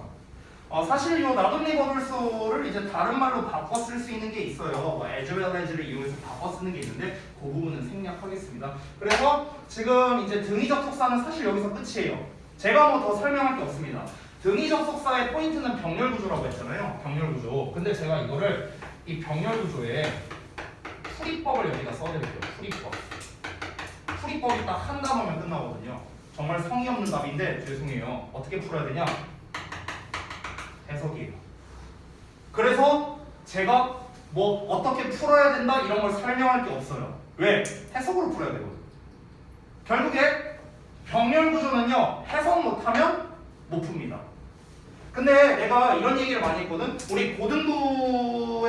사실 이 나돈리 버블소를 이제 다른 말로 바꿔 쓸 수 있는 게 있어요. 뭐 as well as를 이용해서 바꿔 쓰는 게 있는데 그 부분은 생략하겠습니다. 그래서 지금 이제 등위 접속사는 사실 여기서 끝이에요. 제가 뭐 더 설명할 게 없습니다. 등위 접속사의 포인트는 병렬 구조라고 했잖아요. 병렬 구조. 근데 제가 이거를 이 병렬 구조에 풀이법을 여기다 써드릴게요. 풀이법. 풀이법이 딱 한 단어면 끝나거든요. 정말 성의 없는 답인데 죄송해요. 어떻게 풀어야 되냐? 해석이에요. 그래서 제가 뭐 어떻게 풀어야 된다 이런 걸 설명할 게 없어요. 왜? 해석으로 풀어야 되거든. 결국에 병렬 구조는요 해석 못하면 못 풉니다. 근데 내가 이런 얘기를 많이 했거든. 우리 고등부로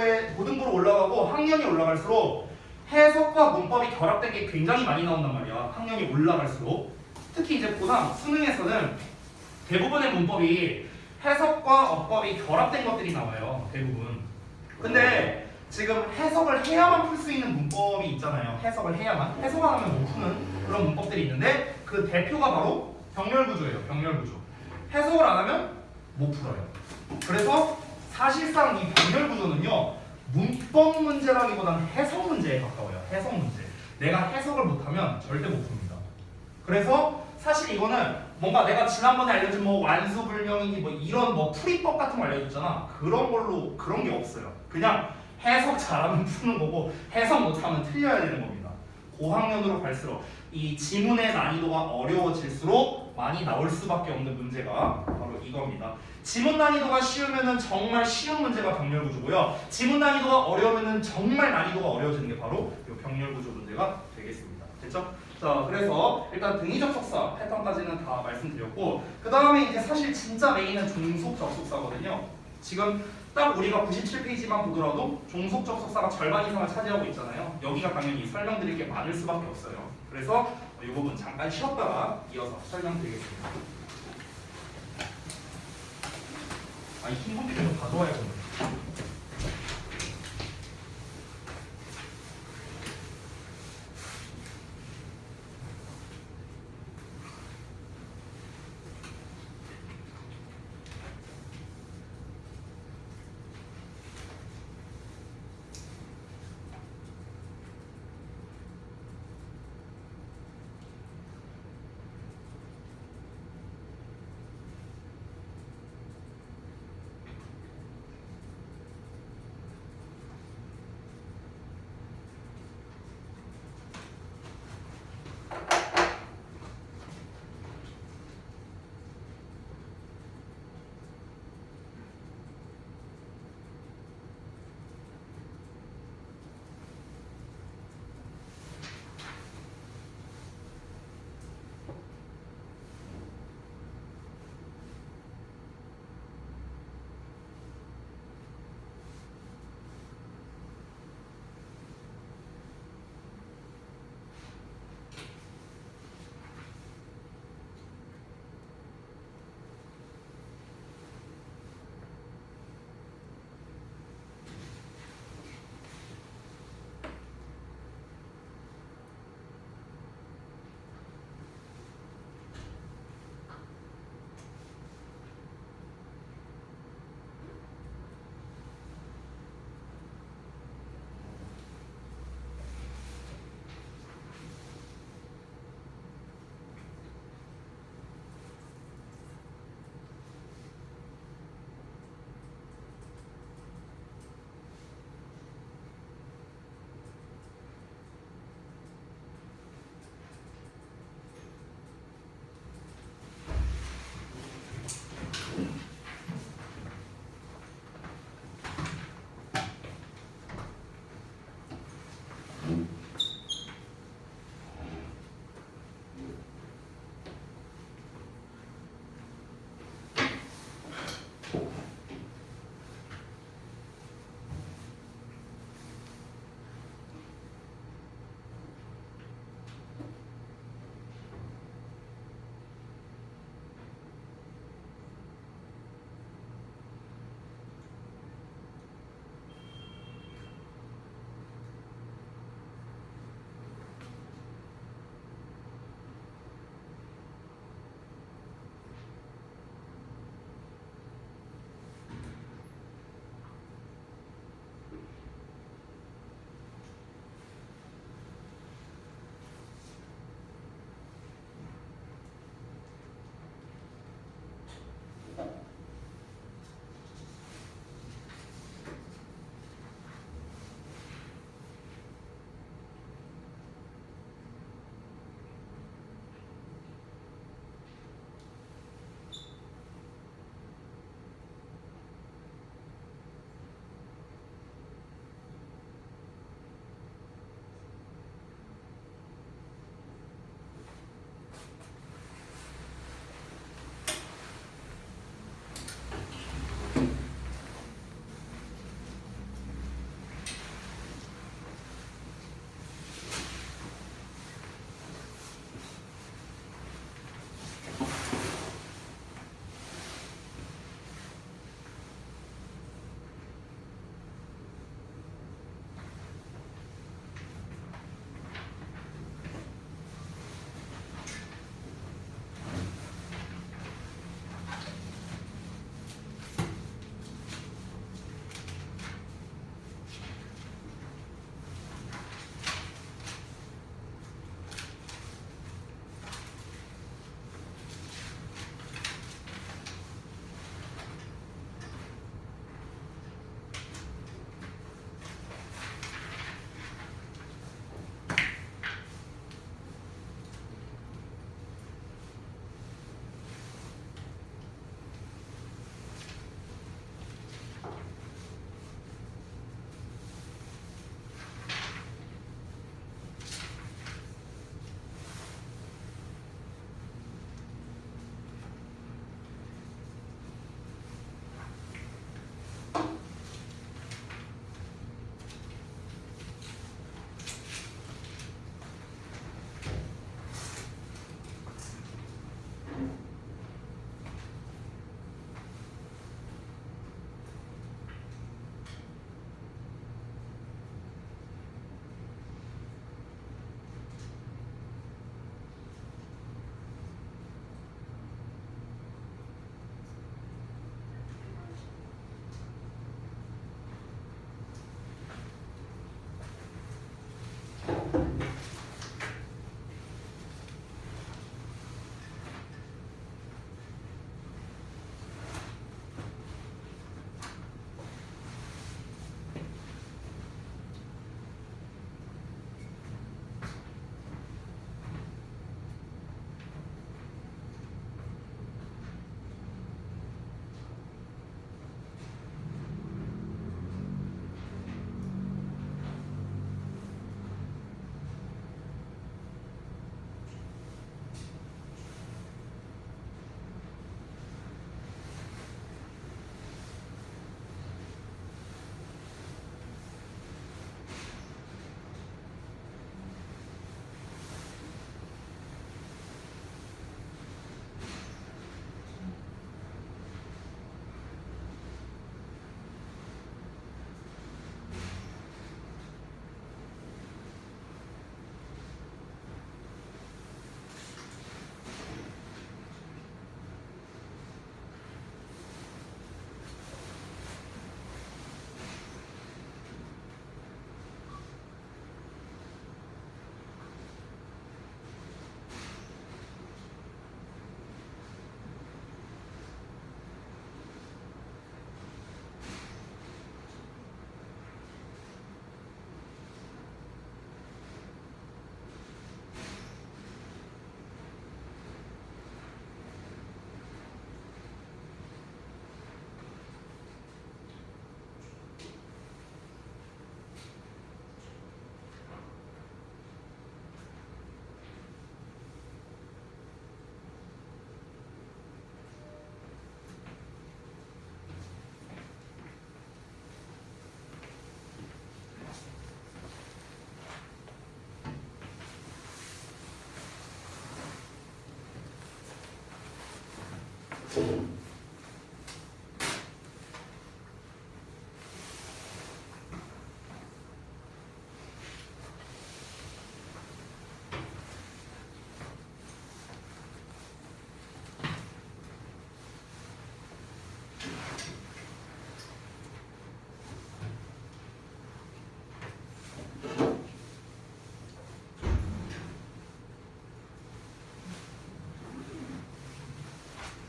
올라가고 학년이 올라갈수록 해석과 문법이 결합된 게 굉장히 많이 나온단 말이야. 학년이 올라갈수록. 특히 이제 고3 수능에서는 대부분의 문법이 해석과 어법이 결합된 것들이 나와요. 대부분. 근데 지금 해석을 해야만 풀 수 있는 문법이 있잖아요. 해석을 해야만. 해석 안 하면 못 푸는 그런 문법들이 있는데 그 대표가 바로 병렬구조예요. 병렬구조. 해석을 안 하면 못 풀어요. 그래서 사실상 이 병렬구조는요. 문법 문제라기보다는 해석 문제에 가까워요. 해석 문제. 내가 해석을 못하면 절대 못 풉니다. 그래서 사실 이거는 뭔가 내가 지난번에 알려준 뭐 완수불명이니 뭐 이런 뭐 풀이법 같은 거 알려줬잖아. 그런 걸로 그런 게 없어요. 그냥 해석 잘하면 푸는 거고 해석 못하면 틀려야 되는 겁니다. 고학년으로 갈수록 이 지문의 난이도가 어려워질수록 많이 나올 수밖에 없는 문제가 바로 이겁니다. 지문 난이도가 쉬우면은 정말 쉬운 문제가 병렬구조고요. 지문 난이도가 어려우면은 정말 난이도가 어려워지는 게 바로 이 병렬구조 문제가 되겠습니다. 됐죠? 자, 그래서 일단 등위 접속사 패턴까지는 다 말씀드렸고 그 다음에 이제 사실 진짜 메인은 종속 접속사거든요. 지금 딱 우리가 97페이지만 보더라도 종속 접속사가 절반 이상을 차지하고 있잖아요. 여기가 당연히 설명드릴 게 많을 수밖에 없어요. 그래서 이 부분 잠깐 쉬었다가 이어서 설명드리겠습니다. 이 흰 분필 좀 가져와야겠네.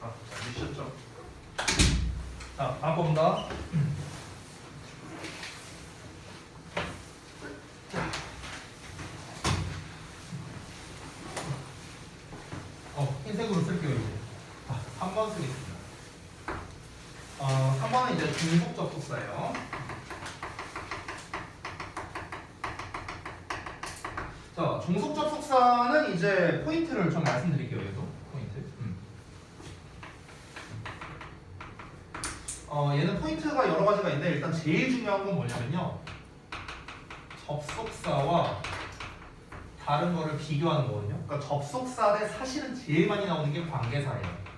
잘 주셨죠? 자, 다음 거 본다. 흰색으로 쓸게요, 이제. 3번 쓰겠습니다. 3번은 이제 중복 접속사예요. 자, 중속 접속사는 이제 포인트를 좀 말씀드릴게요, 얘도. 포인트. 얘는 포인트가 여러 가지가 있는데 일단 제일 중요한 건 뭐냐면요. 접속사와 다른 거를 비교하는 거거든요. 그러니까 접속사 대 사실은 제일 많이 나오는 게 관계사예요.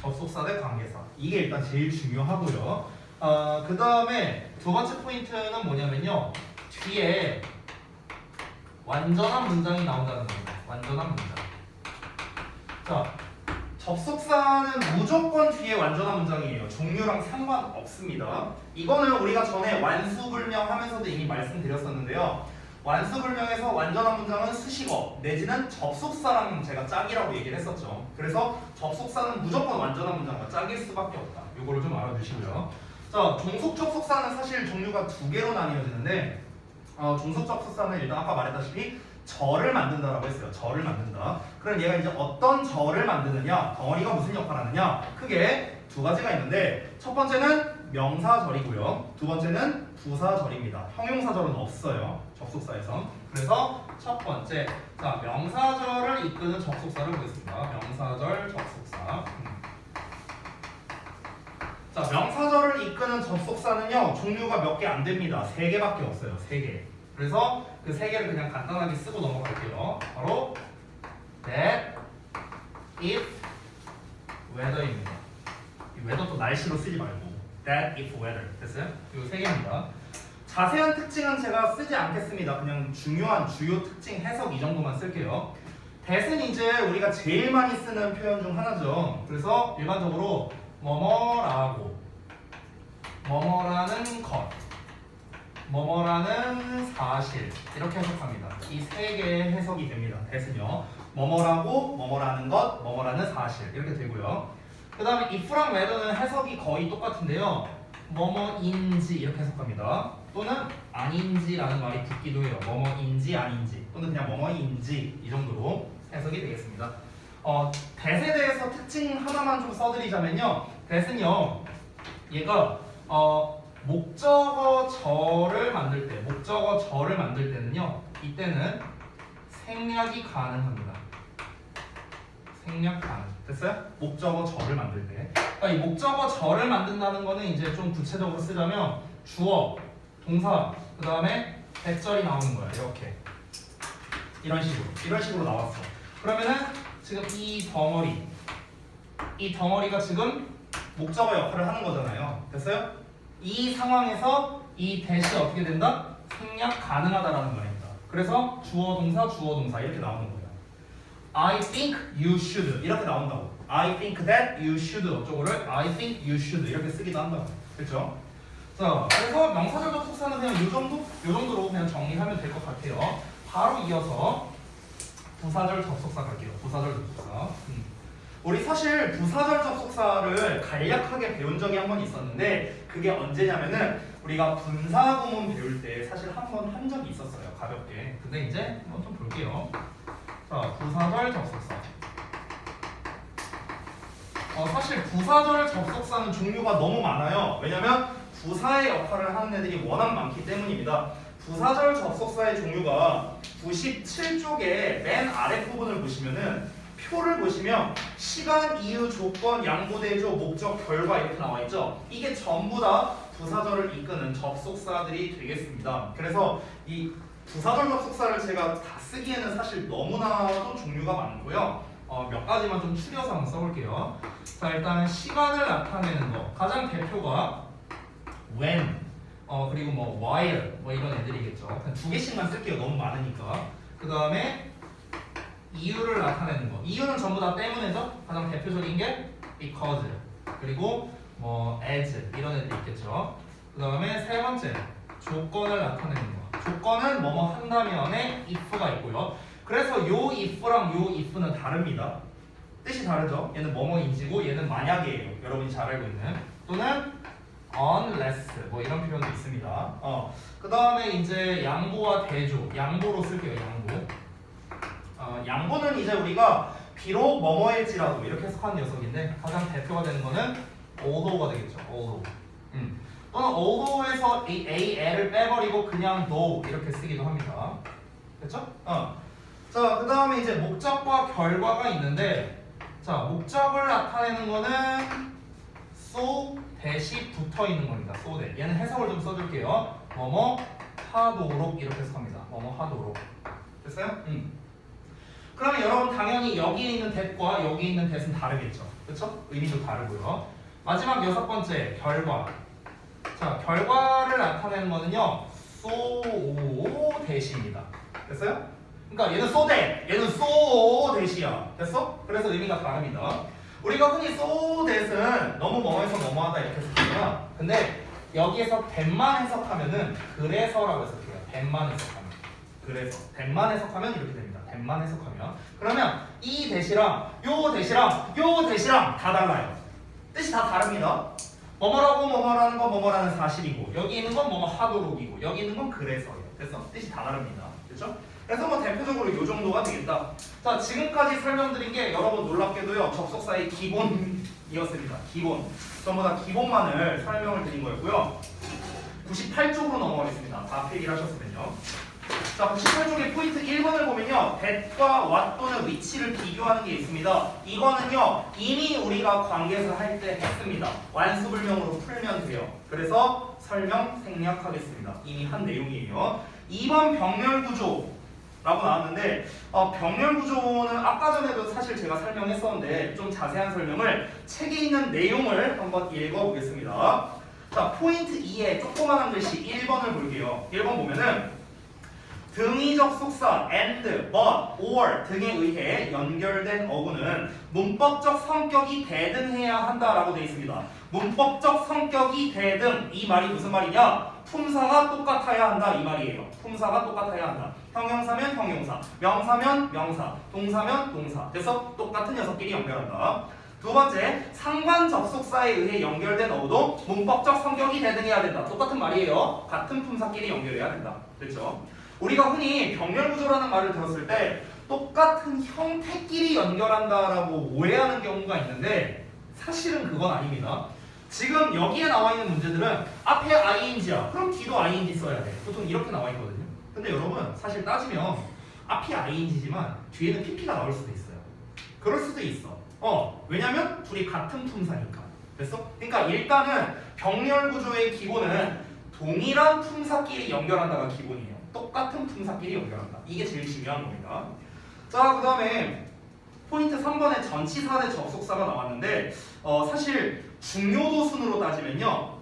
접속사 대 관계사. 이게 일단 제일 중요하고요. 그 다음에 두 번째 포인트는 뭐냐면요. 뒤에 완전한 문장이 나온다는 겁니다. 완전한 문장. 자, 접속사는 무조건 뒤에 완전한 문장이에요. 종류랑 상관없습니다. 이거는 우리가 전에 완수불명 하면서도 이미 말씀드렸었는데요. 완수불명에서 완전한 문장은 수식어 내지는 접속사랑 제가 짝이라고 얘기를 했었죠. 그래서 접속사는 무조건 완전한 문장과 짝일 수밖에 없다. 이거를 좀 알아두시고요. 자, 종속 접속사는 사실 종류가 두 개로 나뉘어지는데 종속 접속사는 일단 아까 말했다시피 절을 만든다라고 했어요. 절을 만든다. 그럼 얘가 이제 어떤 절을 만드느냐, 덩어리가 무슨 역할을 하느냐, 크게 두 가지가 있는데 첫 번째는 명사절이고요. 두 번째는 부사절입니다. 형용사절은 없어요. 접속사에서. 그래서 첫 번째, 자, 명사절을 이끄는 접속사를 보겠습니다. 명사절 접속사. 자, 명사절을 이끄는 접속사는요, 종류가 몇 개 안 됩니다. 3개밖에 없어요. 3개. 그래서 그 3개를 그냥 간단하게 쓰고 넘어갈게요. 바로 that, if, whether입니다. 이 whether도 날씨로 쓰지 말고 that, if, whether. 됐어요? 이 3개입니다. 자세한 특징은 제가 쓰지 않겠습니다. 그냥 중요한 주요 특징 해석 이 정도만 쓸게요. that은 이제 우리가 제일 많이 쓰는 표현 중 하나죠. 그래서 일반적으로 뭐뭐라고, 뭐뭐라는 것, 뭐뭐라는 사실 이렇게 해석합니다. 이 3개의 해석이 됩니다. that은요. 뭐뭐라고, 뭐뭐라는 것, 뭐뭐라는 사실 이렇게 되고요. 그 다음에 if랑 whether는 해석이 거의 똑같은데요. 뭐뭐인지 이렇게 해석합니다. 또는 아닌지라는 말이 붙기도 해요. 뭐뭐인지 아닌지 또는 그냥 뭐뭐인지 이 정도로 해석이 되겠습니다. that에 대해서 특징 하나만 좀 써드리자면요. that은요. 얘가 목적어절을 만들 때는요. 이때는 생략이 가능합니다. 생략 가능. 됐어요? 목적어절을 만들 때. 그러니까 이 목적어절을 만든다는 거는 이제 좀 구체적으로 쓰자면 주어, 동사, 그 다음에 대절이 나오는 거야. 이렇게. 이런 식으로 나왔어. 그러면은 지금 이 덩어리가 지금 목적어 역할을 하는 거잖아요. 됐어요? 이 상황에서 이 대시 어떻게 된다? 생략 가능하다라는 말입니다. 그래서 주어 동사 이렇게 나오는 거예요. I think you should 이렇게 나온다고. I think that you should 어쩌고를 I think you should 이렇게 쓰기도 한다고. 그렇죠? 자, 그래서 명사절 접속사는 그냥 요 정도로 그냥 정리하면 될 것 같아요. 바로 이어서 부사절 접속사 갈게요. 부사절 접속사. 우리 사실 부사절 접속사를 간략하게 배운 적이 한 번 있었는데 그게 언제냐면은 우리가 분사구문 배울 때 사실 한 번 한 적이 있었어요. 가볍게. 근데 이제 한번 좀 볼게요. 자, 부사절 접속사. 사실 부사절 접속사는 종류가 너무 많아요. 왜냐면 부사의 역할을 하는 애들이 워낙 많기 때문입니다. 부사절 접속사의 종류가 97쪽에 맨 아랫부분을 보시면은 표를 보시면 시간, 이유, 조건, 양보대조, 목적, 결과 이렇게 나와 있죠. 이게 전부 다 부사절을 이끄는 접속사들이 되겠습니다. 그래서 이 부사절 접속사를 제가 다 쓰기에는 사실 너무나도 종류가 많고요. 몇 가지만 좀 추려서 한번 써볼게요. 자, 일단 시간을 나타내는 거 가장 대표가 when 그리고 뭐 while 뭐 이런 애들이겠죠. 그냥 두 개씩만 쓸게요. 너무 많으니까. 그 다음에 이유를 나타내는 거. 이유는 전부 다 때문에죠. 가장 대표적인 게 because 그리고 뭐 as 이런 애들 있겠죠. 그 다음에 세 번째 조건을 나타내는 거. 조건은 뭐뭐 한다면에 if가 있고요. 그래서 요 if랑 요 if는 다릅니다. 뜻이 다르죠. 얘는 뭐뭐인지고 얘는 만약이에요. 여러분이 잘 알고 있는. 또는 unless 뭐 이런 표현도 있습니다. 그 다음에 이제 양보와 대조. 양보로 쓸게요. 양보. 양보는 이제 우리가 비록 뭐뭐일지라도 이렇게 해석하는 녀석인데 가장 대표가 되는 거는 although가 되겠죠. although. 또는 although에서 이 AL을 빼버리고 그냥 though 이렇게 쓰기도 합니다. 됐죠? 자, 그 다음에 이제 목적과 결과가 있는데 자, 목적을 나타내는 거는 so 대시 붙어 있는 겁니다. so 대. 얘는 해석을 좀 써줄게요. 뭐뭐 하도록 이렇게 해석합니다. 뭐뭐 하도록. 됐어요? 그러면 여러분 당연히 여기에 있는 that과 여기 있는 that은 다르겠죠. 그렇죠? 의미도 다르고요. 마지막 여섯 번째 결과. 자, 결과를 나타내는 거는요. so 대시입니다. 됐어요? 그러니까 얘는 so that, 얘는 so that이야. 됐어? 그래서 의미가 다릅니다. 우리가 흔히 so that은 너무 뭐해서 뭐뭐하다 이렇게 쓰잖아. 근데 여기에서 that만 해석하면은 그래서라고 해석해요. that만 해석하면. 그래서 that만 해석하면 이렇게 됩니다. that만 해석하면. 그러면 이 that이랑 요 that이랑 요 that이랑 다 달라요. 뜻이 다 다릅니다. 뭐뭐라고 뭐뭐라는 건 뭐뭐라는 사실이고 여기 있는 건 뭐뭐 하도록이고 여기 있는 건 그래서예요. 됐어? 뜻이 다 다릅니다. 그렇죠? 그래서 뭐 대표적으로 이 정도가 되겠다. 자, 지금까지 설명드린 게 여러분 놀랍게도요 접속사의 기본이었습니다. 기본. 전부 다 기본만을 설명을 드린 거였고요. 98쪽으로 넘어가겠습니다. 다 필기를 하셨으면요. 자, 98쪽의 포인트 1번을 보면요. that과 what 또는 which를 비교하는 게 있습니다. 이거는요. 이미 우리가 관계에서 할 때 했습니다. 완수불명으로 풀면 돼요. 그래서 설명 생략하겠습니다. 이미 한 내용이에요. 2번 병렬구조 라고 나왔는데 병렬구조는 아까 전에도 사실 제가 설명했었는데 좀 자세한 설명을 책에 있는 내용을 한번 읽어보겠습니다. 자, 포인트 2에 조그만한 글씨 1번을 볼게요. 1번 보면은 등위적 속사 and, but, or 등에 의해 연결된 어구는 문법적 성격이 대등해야 한다라고 되어 있습니다. 문법적 성격이 대등 이 말이 무슨 말이냐? 품사가 똑같아야 한다 이 말이에요. 품사가 똑같아야 한다. 형용사면 형용사, 명사면 명사, 동사면 동사. 그래서 똑같은 녀석끼리 연결한다. 두 번째, 상관 접속사에 의해 연결된 어구도 문법적 성격이 대등해야 된다. 똑같은 말이에요. 같은 품사끼리 연결해야 된다. 됐죠? 우리가 흔히 병렬구조라는 말을 들었을 때 똑같은 형태끼리 연결한다라고 오해하는 경우가 있는데 사실은 그건 아닙니다. 지금 여기에 나와 있는 문제들은 앞에 ing야. 그럼 뒤도 ing 써야 돼. 보통 이렇게 나와 있거든요. 근데 여러분 사실 따지면 앞이 ing지만 뒤에는 pp가 나올 수도 있어요. 그럴 수도 있어. 왜냐면 둘이 같은 품사니까. 됐어? 그러니까 일단은 병렬구조의 기본은 동일한 품사끼리 연결한다가 기본이에요. 똑같은 품사끼리 연결한다. 이게 제일 중요한 겁니다. 자, 그 다음에 포인트 3번에 전치사 대 접속사가 나왔는데 사실 중요도 순으로 따지면요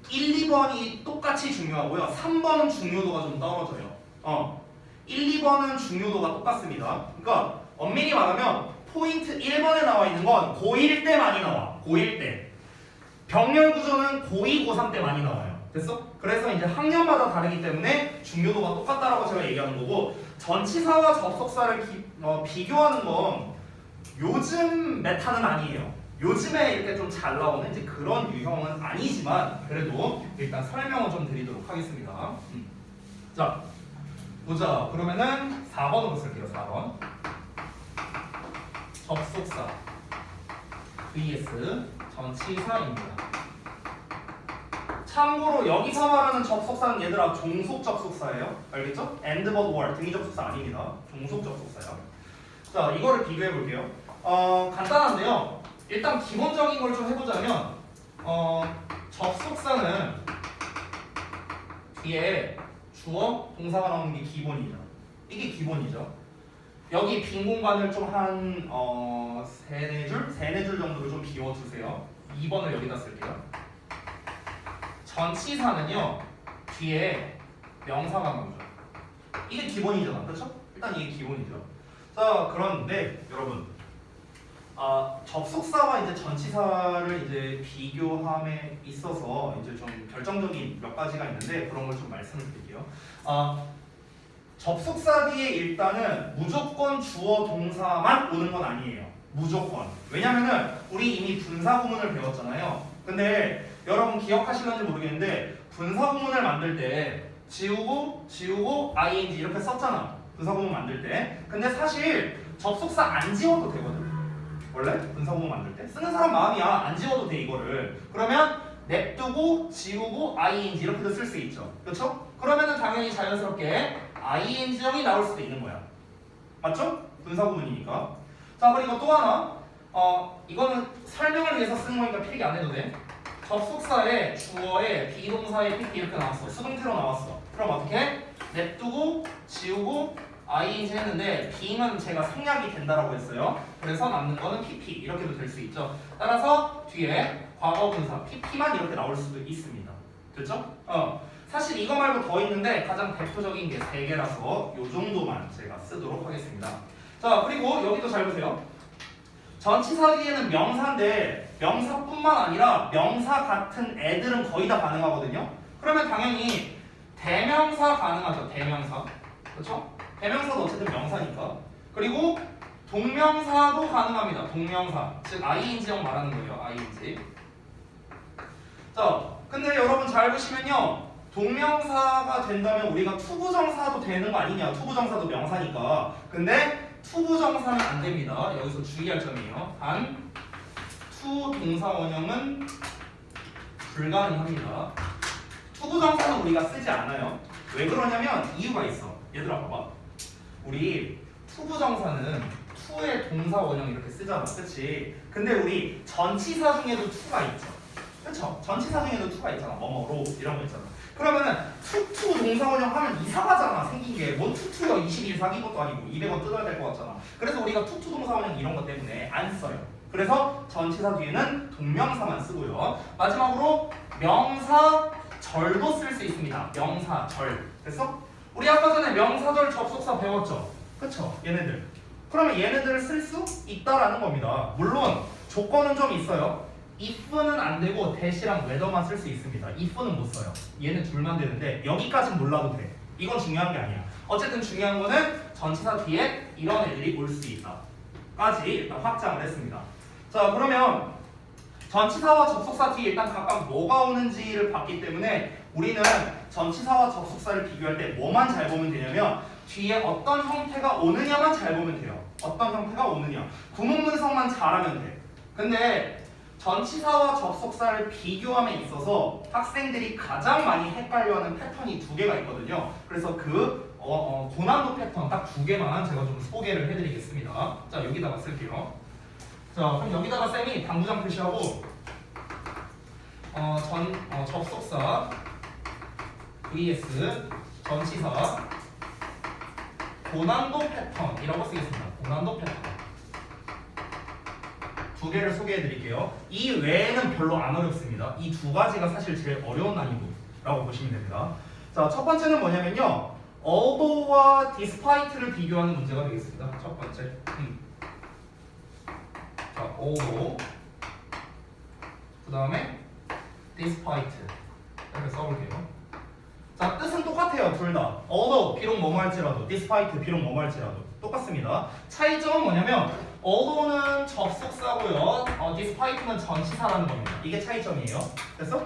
1, 2번이 똑같이 중요하고요 3번은 중요도가 좀 떨어져요. 1, 2번은 중요도가 똑같습니다. 그러니까 엄밀히 말하면 포인트 1번에 나와 있는 건 고1 때 많이 나와. 고1 때. 병렬구조는 고2, 고3 때 많이 나와요. 됐어? 그래서 이제 학년마다 다르기 때문에 중요도가 똑같다라고 제가 얘기하는 거고 전치사와 접속사를 비교하는 건 요즘 메타는 아니에요. 요즘에 이렇게 좀 잘 나오는 이제 그런 유형은 아니지만 그래도 일단 설명을 좀 드리도록 하겠습니다. 자, 보자. 그러면은 4번으로 쓸게요. 4번. 접속사 vs 전치사입니다. 참고로 여기서 말하는 접속사는 얘들아 종속 접속사예요. 알겠죠? and, but, or 등위 접속사 아닙니다. 종속 접속사야. 자, 이거를 비교해 볼게요. 간단한데요. 일단 기본적인 걸 좀 해보자면 접속사는 뒤에 주어, 동사가 나오는 게 기본이죠. 이게 기본이죠. 여기 빈 공간을 좀 한 세네 줄 정도를 좀 비워주세요. 2번을 여기다 쓸게요. 전치사는요 뒤에 명사가 나오죠. 이게 기본이잖아, 그렇죠? 일단 이게 기본이죠. 자, 그런데 여러분, 접속사와 이제 전치사를 이제 비교함에 있어서 이제 좀 결정적인 몇 가지가 있는데 그런 걸 좀 말씀을 드릴게요. 접속사 뒤에 일단은 무조건 주어 동사만 오는 건 아니에요. 무조건. 왜냐면은 우리 이미 분사 구문을 배웠잖아요. 근데 여러분 기억하시는지 모르겠는데 분사 구문을 만들 때 지우고 ing 이렇게 썼잖아. 분사 구문 만들 때. 근데 사실 접속사 안 지워도 되거든. 원래 분사 구문 만들 때 쓰는 사람 마음이야. 안 지워도 돼 이거를. 그러면 냅두고 지우고 ing 이렇게도 쓸 수 있죠. 그렇죠? 그러면은 당연히 자연스럽게 ing형이 나올 수도 있는 거야. 맞죠? 분사 구문이니까. 자, 그리고 또 하나. 이거는 설명을 위해서 쓰는 거니까 필기 안 해도 돼. 접속사에 주어에 비동사에 pp 이렇게 나왔어. 수동태로 나왔어. 그럼 어떻게? 냅두고 지우고 ing 했는데 being은 제가 생략이 된다라고 했어요. 그래서 남는 거는 pp 이렇게도 될 수 있죠. 따라서 뒤에 과거분사 pp만 이렇게 나올 수도 있습니다. 됐죠? 사실 이거 말고 더 있는데 가장 대표적인 게 3개라서 요 정도만 제가 쓰도록 하겠습니다. 자, 그리고 여기도 잘 보세요. 전치사 뒤에는 명사인데 명사뿐만 아니라 명사 같은 애들은 거의 다 가능하거든요. 그러면 당연히 대명사 가능하죠. 대명사. 그렇죠? 대명사도 어쨌든 명사니까. 그리고 동명사도 가능합니다. 동명사. 즉 ing형 말하는 거예요. ing. 자, 근데 여러분 잘 보시면요. 동명사가 된다면 우리가 투부정사도 되는 거 아니냐. 투부정사도 명사니까. 근데 투부정사는 안 됩니다. 여기서 주의할 점이에요. 단 투동사 원형은 불가능합니다. 투부정사는 우리가 쓰지 않아요. 왜 그러냐면 이유가 있어. 얘들아 봐봐. 우리 투부정사는 투의 동사 원형 이렇게 쓰잖아. 그치? 근데 우리 전치사 중에도 투가 있죠. 그쵸? 전치사 중에도 투가 있잖아. 뭐뭐로 이런 거 있잖아. 그러면은 투 동사 원형 하면 이상하잖아. 생긴 게 뭔 투투야. 21 사기 것도 아니고 200원 뜯어야 될 것 같잖아. 그래서 우리가 투 동사 원형 이런 것 때문에 안 써요. 그래서 전치사 뒤에는 동명사만 쓰고요. 마지막으로 명사절도 쓸 수 있습니다. 명사절. 됐어? 우리 아까 전에 명사절 접속사 배웠죠? 그쵸? 얘네들. 그러면 얘네들을 쓸 수 있다라는 겁니다. 물론 조건은 좀 있어요. if는 안 되고 that이랑 whether만 쓸 수 있습니다. if는 못 써요. 얘는 둘만 되는데 여기까진 몰라도 돼. 이건 중요한 게 아니야. 어쨌든 중요한 거는 전치사 뒤에 이런 애들이 올 수 있다. 까지 일단 확장을 했습니다. 자, 그러면 전치사와 접속사 뒤에 일단 각각 뭐가 오는지를 봤기 때문에 우리는 전치사와 접속사를 비교할 때 뭐만 잘 보면 되냐면 뒤에 어떤 형태가 오느냐만 잘 보면 돼요. 어떤 형태가 오느냐. 구문 분석만 잘하면 돼. 근데 전치사와 접속사를 비교함에 있어서 학생들이 가장 많이 헷갈려하는 패턴이 2개가 있거든요. 그래서 그 고난도 패턴 딱 2개만 제가 좀 소개를 해드리겠습니다. 자, 여기다가 쓸게요. 자, 그럼 여기다가 쌤이 당구장 표시하고 접속사 vs 전치사 고난도 패턴이라고 쓰겠습니다. 고난도 패턴 2개를 소개해 드릴게요. 이 외에는 별로 안 어렵습니다. 이 2가지가 사실 제일 어려운 난이도라고 보시면 됩니다. 자, 첫 번째는 뭐냐면요. although와 despite를 비교하는 문제가 되겠습니다. 첫 번째. 자, although 그 다음에 despite 이렇게 써볼게요. 자, 뜻은 똑같아요. 둘 다. although 비록 뭐뭐 할지라도 despite 비록 뭐뭐 할지라도 똑같습니다. 차이점은 뭐냐면 although는 접속사고요. despite는 전치사라는 겁니다. 이게 차이점이에요. 됐어?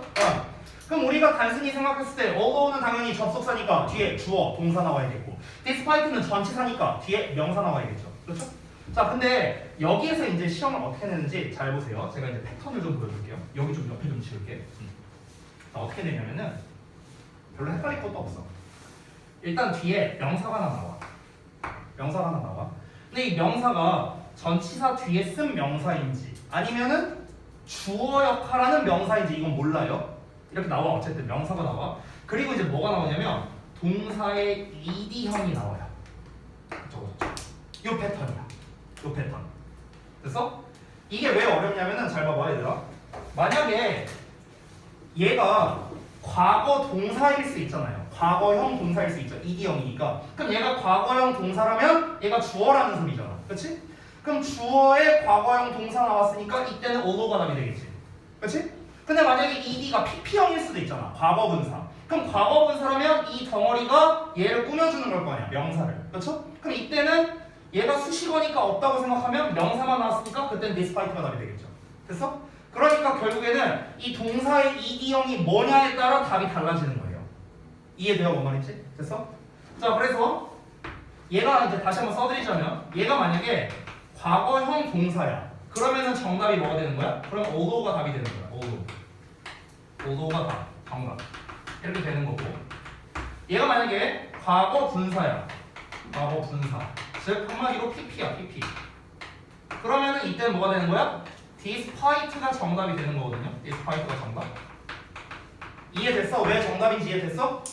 그럼 우리가 단순히 생각했을 때 although는 당연히 접속사니까 뒤에 주어, 동사 나와야겠고 despite는 전치사니까 뒤에 명사 나와야겠죠. 그렇죠? 자, 근데 여기에서 이제 시험을 어떻게 내는지 잘 보세요. 제가 이제 패턴을 좀 보여줄게요. 여기 좀 옆에 좀 지울게. 자, 어떻게 되냐면은 별로 헷갈릴 것도 없어. 일단 뒤에 명사가 하나 나와. 명사가 하나 나와. 근데 이 명사가 전치사 뒤에 쓴 명사인지 아니면은 주어 역할하는 명사인지 이건 몰라요. 이렇게 나와. 어쨌든 명사가 나와. 그리고 이제 뭐가 나오냐면 동사의 ed형이 나와요. 저거. 요 패턴이야. 요 패턴. 됐어? 이게 왜 어렵냐면은 잘 봐봐 얘들아. 만약에 얘가 과거 동사일 수 있잖아요. 과거형 동사일 수 있죠. ED형이니까. 그럼 얘가 과거형 동사라면 얘가 주어라는 소리잖아. 그렇지? 그럼 주어에 과거형 동사 나왔으니까 이때는 오도가 답이 되겠지. 그렇지? 근데 만약에 ED가 PP형일 수도 있잖아. 과거분사. 그럼 과거분사라면 이 덩어리가 얘를 꾸며주는 걸 거 아니야. 명사를. 그렇죠? 그럼 이때는 얘가 수식어니까 없다고 생각하면 명사만 나왔으니까 그때는 despite가 답이 되겠죠. 됐어? 그러니까 결국에는 이 동사의 ED형이 뭐냐에 따라 답이 달라지는 거예요. 이해돼요? 뭔 말인지? 됐어? 자, 그래서 얘가 이제 다시 한번 써드리자면 얘가 만약에 과거형 동사야. 그러면은 정답이 뭐가 되는 거야? 그럼 오도가 답이 되는 거야. 오도가 답. 정답. 이렇게 되는 거고. 얘가 만약에 과거 분사야. 과거 분사. 즉 한마디로 PP야. PP. 그러면은 이때는 뭐가 되는 거야? despite가 정답이 되는 거거든요. despite가 정답. 이해됐어? 왜 정답인지 이해됐어?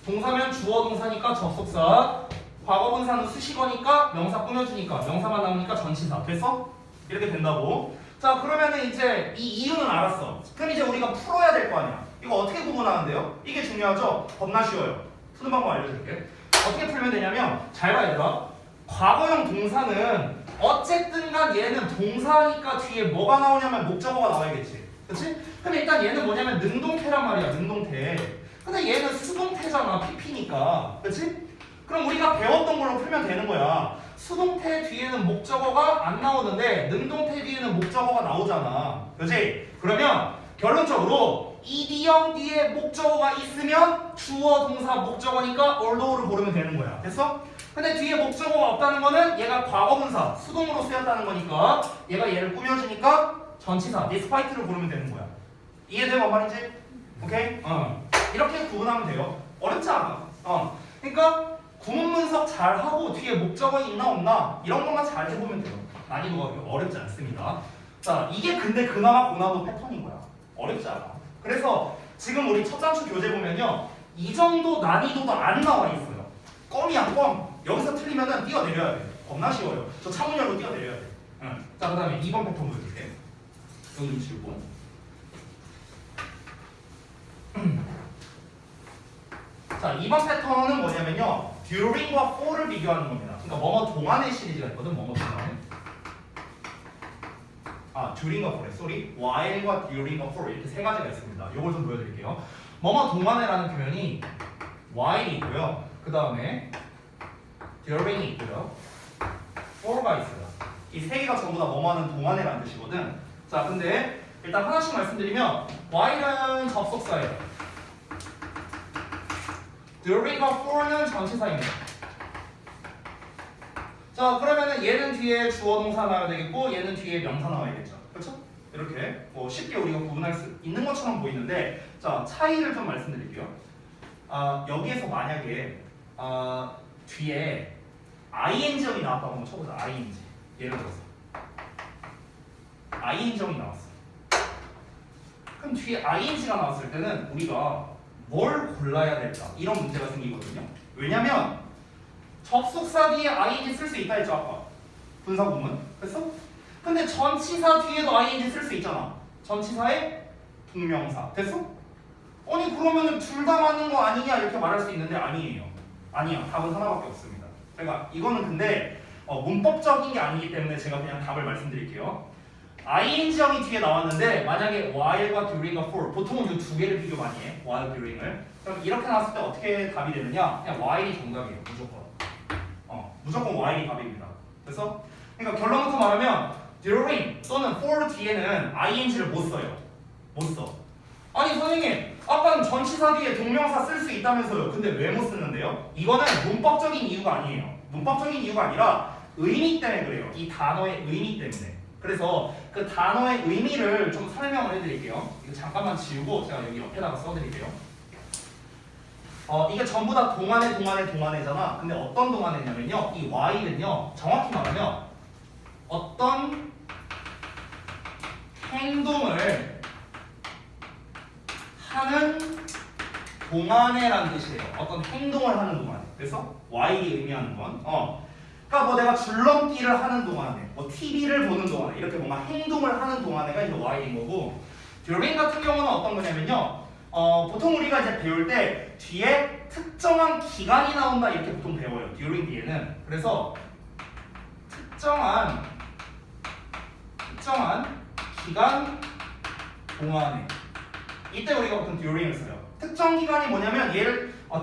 동사면 주어 동사니까 접속사, 과거분사는 수식어니까 명사 꾸며주니까 명사만 나오니까 전치사. 됐어? 이렇게 된다고. 자, 그러면은 이제 이 이유는 알았어. 그럼 이제 우리가 풀어야 될 거 아니야. 이거 어떻게 구분하는데요? 이게 중요하죠? 겁나 쉬워요. 푸는 방법 알려줄게. 어떻게 풀면 되냐면 잘 봐 얘들아. 과거형 동사는 어쨌든 간 얘는 동사니까 뒤에 뭐가 나오냐면 목적어가 나와야겠지. 그치? 근데 일단 얘는 뭐냐면 능동태란 말이야. 능동태. 근데 얘는 수동태잖아. PP니까. 그치? 그럼 우리가 배웠던 걸로 풀면 되는 거야. 수동태 뒤에는 목적어가 안 나오는데 능동태 뒤에는 목적어가 나오잖아. 그치? 그러면 결론적으로 ED형 뒤에 목적어가 있으면 주어 동사 목적어니까 although를 고르면 되는 거야. 됐어? 근데 뒤에 목적어가 없다는 거는 얘가 과거분사 수동으로 쓰였다는 거니까 얘가 얘를 꾸며주니까 전치사 despite를 고르면 되는 거야. 이해돼? 뭔 말인지? 오케이? 이렇게 구분하면 돼요. 어렵지 않아. 그러니까 구문 분석 잘 하고 뒤에 목적어 있나 없나 이런 것만 잘 해보면 돼요. 난이도가 어렵지 않습니다. 자, 이게 근데 그나마 고난도 패턴인 거야. 어렵지 않아. 그래서 지금 우리 첫 단추 교재 보면요, 이 정도 난이도도 안 나와 있어요. 껌이야, 껌. 여기서 틀리면은 뛰어내려야 돼. 겁나 쉬워요. 저 창문 열고 뛰어내려야 돼. 자, 그다음에 2번 패턴 보여줄게. 여기 좀 지우고. 자, 2번 패턴은 뭐냐면요, during과 for를 비교하는 겁니다. 그러니까 뭐뭐 동안의 시리즈가 있거든. 뭐뭐 동안에. during과 for에, sorry. while과 during과 for 이렇게 세 가지가 있습니다. 이걸 좀 보여드릴게요. 뭐뭐 동안에라는 표현이 while이 있고요. 그 다음에 during이 있고요. for가 있어요. 이 세 개가 전부 다 뭐뭐하는 동안에라는 뜻이거든. 자, 근데 일단 하나씩 말씀드리면 while은 접속사예요. during과 for는 전치사입니다. 자, 그러면은 얘는 뒤에 주어 동사 나와야 되겠고 얘는 뒤에 명사 나와야겠죠. 그렇죠? 이렇게 뭐 쉽게 우리가 구분할 수 있는 것처럼 보이는데, 자, 차이를 좀 말씀드릴게요. 여기에서 만약에 뒤에 ing형이 나왔다고 한번 쳐보자. ing. 예를 들어서 ing형이 나왔어. 그럼 뒤에 ing가 나왔을 때는 우리가 뭘 골라야 될까? 이런 문제가 생기거든요. 왜냐면 접속사 뒤에 ing 쓸 수 있다 했죠, 아까. 분사 구문. 됐어? 근데 전치사 뒤에도 ing 쓸 수 있잖아. 전치사의 동명사. 됐어? 아니 그러면은 둘 다 맞는 거 아니냐 이렇게 말할 수 있는데 아니에요. 아니야. 답은 하나밖에 없습니다. 그러니까 이거는 근데 문법적인 게 아니기 때문에 제가 그냥 답을 말씀드릴게요. ing형이 뒤에 나왔는데 만약에 while과 during과 for, 보통은 이 두 개를 비교 많이 해. while, during을. 그럼 이렇게 나왔을 때 어떻게 답이 되느냐? 그냥 while이 정답이에요. 무조건. 무조건 while이 답입니다. 그래서 그러니까 결론부터 말하면 during 또는 for 뒤에는 ing를 못 써요. 못 써. 아니 선생님, 아까는 전치사 뒤에 동명사 쓸 수 있다면서요. 근데 왜 못 쓰는데요? 이거는 문법적인 이유가 아니에요. 문법적인 이유가 아니라 의미 때문에 그래요. 이 단어의 의미 때문에. 그래서 그 단어의 의미를 좀 설명을 해드릴게요. 이거 잠깐만 지우고 제가 여기 옆에다가 써드릴게요. 이게 전부 다 동안에잖아. 근데 어떤 동안에냐면요, 이 while은요, 정확히 말하면 어떤 행동을 하는 동안에라는 뜻이에요. 어떤 행동을 하는 동안. 그래서 while이 의미하는 건 그러니까 뭐 내가 줄넘기를 하는 동안에, 뭐 TV를 보는 동안에 이렇게 뭔가 행동을 하는 동안에가 이제 while인 거고, during 같은 경우는 어떤 거냐면요. 보통 우리가 이제 배울 때 뒤에 특정한 기간이 나온다 이렇게 보통 배워요. during 뒤에는. 그래서 특정한 기간 동안에, 이때 우리가 보통 during을 써요. 특정 기간이 뭐냐면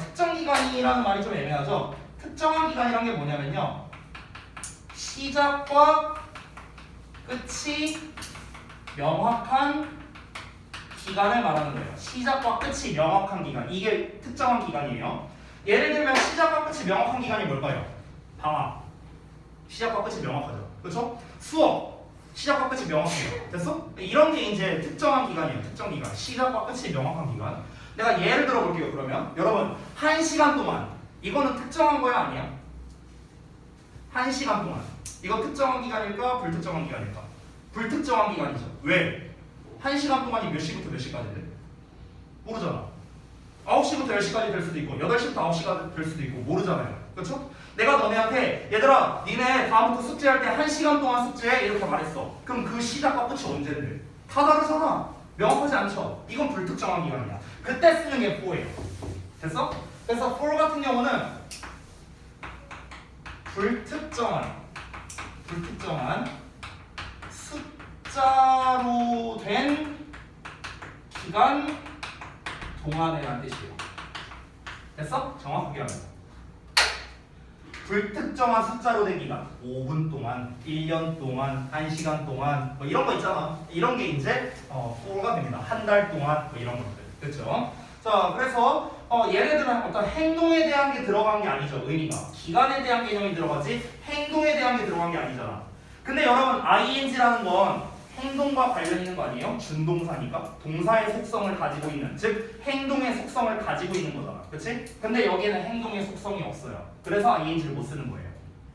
특정 기간이라는 말이 좀 애매하죠. 특정한 기간이란 게 뭐냐면요, 시작과 끝이 명확한 기간을 말하는 거예요. 시작과 끝이 명확한 기간, 이게 특정한 기간이에요. 예를 들면 시작과 끝이 명확한 기간이 뭘까요? 방학, 시작과 끝이 명확하죠. 그렇죠? 수업, 시작과 끝이 명확해요. 됐어? 이런 게 이제 특정한 기간이에요. 특정 기간, 시작과 끝이 명확한 기간. 내가 예를 들어 볼게요. 그러면 여러분 1시간 동안, 이거는 특정한 거야 아니야? 1시간 동안 이거 특정한 기간일까 불특정한 기간일까? 불특정한 기간이죠. 왜? 1시간 동안이 몇 시부터 몇 시까지인데? 모르잖아. 9시부터 10시까지 될 수도 있고 8시부터 9시가 될 수도 있고 모르잖아요. 그렇죠? 내가 너네한테 얘들아 니네 다음부터 숙제할 때 1시간 동안 숙제해 이렇게 말했어. 그럼 그 시작과 끝이 언제인데? 다 다르잖아. 명확하지 않죠? 이건 불특정한 기간이야. 그때 쓰는 게 for예요. 됐어? 그래서 for 같은 경우는 불특정한 숫자로 된 기간 동안이라는 뜻이에요. 됐어? 정확하게 하면 불특정한 숫자로 된 기간, 5분 동안, 1년 동안, 1시간 동안 뭐 이런 거 있잖아. 이런 게 이제 for가 됩니다. 한 달 동안 뭐 이런 것들. 그렇죠? 자, 그래서 예를 들어 어떤 행동에 대한 게 들어간 게 아니죠. 의미가. 기간에 대한 개념이 들어가지 행동에 대한 게 들어간 게 아니잖아. 근데 여러분 ing라는 건 행동과 관련 있는 거 아니에요? 준동사니까 동사의 속성을 가지고 있는, 즉 행동의 속성을 가지고 있는 거잖아. 그치? 근데 여기에는 행동의 속성이 없어요. 그래서 ing를 못 쓰는 거예요.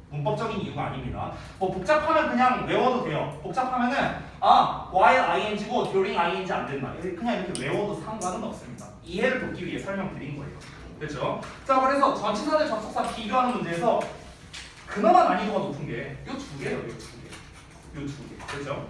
문법적인 이유가 아닙니다. 뭐 복잡하면 그냥 외워도 돼요. 복잡하면은 while ing고 during ing 안 된다. 그냥 이렇게 외워도 상관은 없습니다. 이해를 돕기 위해 설명드린 거예요. 그렇죠? 자, 그래서 전치사 대 접속사 비교하는 문제에서 그나마 난이도가 높은 게 이 두 개예요. 이 두 개. 그렇죠?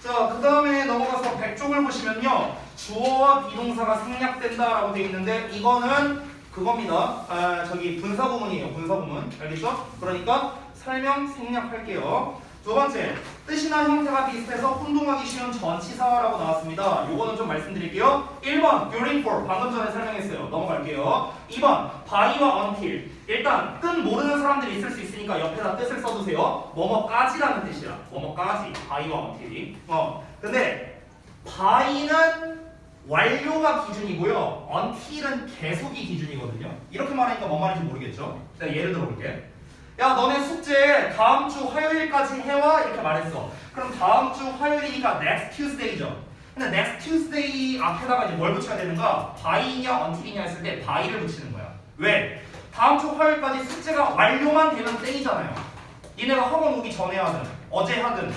자, 그 다음에 넘어가서 100쪽을 보시면요, 주어와 비동사가 생략된다라고 되어 있는데 이거는 그겁니다. 저기 분사 구문이에요. 분사 구문. 알겠죠? 그러니까 설명 생략할게요. 두 번째, 뜻이나 형태가 비슷해서 혼동하기 쉬운 전치사라고 나왔습니다. 요거는 좀 말씀드릴게요. 1번 during for 방금 전에 설명했어요. 넘어갈게요. 2번 by와 until. 일단 뜻 모르는 사람들이 있을 수 있으니까 옆에다 뜻을 써두세요. 뭐뭐까지라는 뜻이야. 뭐뭐까지. by와 until이. 근데 by는 완료가 기준이고요. until은 계속이 기준이거든요. 이렇게 말하니까 뭔 말인지 모르겠죠? 제가 예를 들어 볼게. 야, 너네 숙제 다음 주 화요일까지 해와 이렇게 말했어. 그럼 다음 주 화요일이니까 next Tuesday죠. 근데 next Tuesday 앞에다가 이제 뭘 붙여야 되는가? by냐 until이냐 했을 때 by를 붙이는 거야. 왜? 다음 주 화요일까지 숙제가 완료만 되면 땡이잖아요. 니네가 학원 오기 전에 하든 어제 하든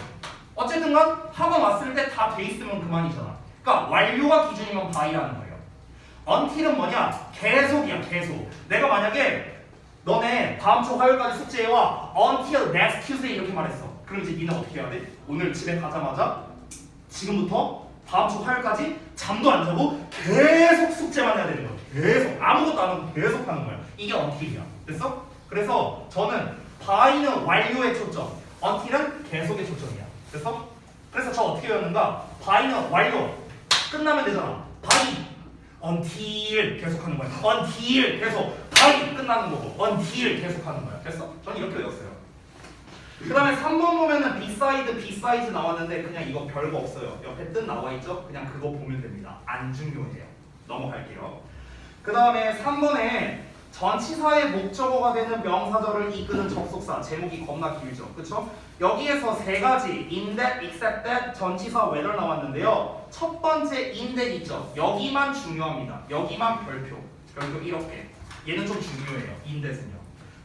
어쨌든간 학원 왔을 때 다 돼 있으면 그만이잖아. 그러니까 완료가 기준이면 by라는 거예요. until은 뭐냐? 계속이야, 계속. 내가 만약에 너네 다음 주 화요일까지 숙제해와 until next Tuesday 이렇게 말했어. 그럼 이제 니는 어떻게 해야 돼? 오늘 집에 가자마자 지금부터 다음 주 화요일까지 잠도 안 자고 계속 숙제만 해야 되는 거야. 계속 아무것도 안 하고 계속 하는 거야. 이게 until이야. 됐어? 그래서 저는 by는 완료에 초점, until은 계속에 초점이야. 됐어? 그래서 저 어떻게 외웠는가? by는 완료 끝나면 되잖아. by until 계속하는 거야. until 계속 by 끝나는 거고 until 계속하는 거야. 됐어? 전 이렇게 외웠어요. 그 다음에 3번 보면은 besides 나왔는데 그냥 이거 별거 없어요. 옆에 뜻 나와 있죠? 그냥 그거 보면 됩니다. 안 중요해요. 넘어갈게요. 그 다음에 3번에 전치사의 목적어가 되는 명사절을 이끄는 접속사, 제목이 겁나 길죠. 그쵸? 여기에서 세 가지 in that, except that, 전치사 whether 나왔는데요. 첫 번째 in that 있죠. 여기만 중요합니다. 여기만 별표 이렇게. 얘는 좀 중요해요. in that은요.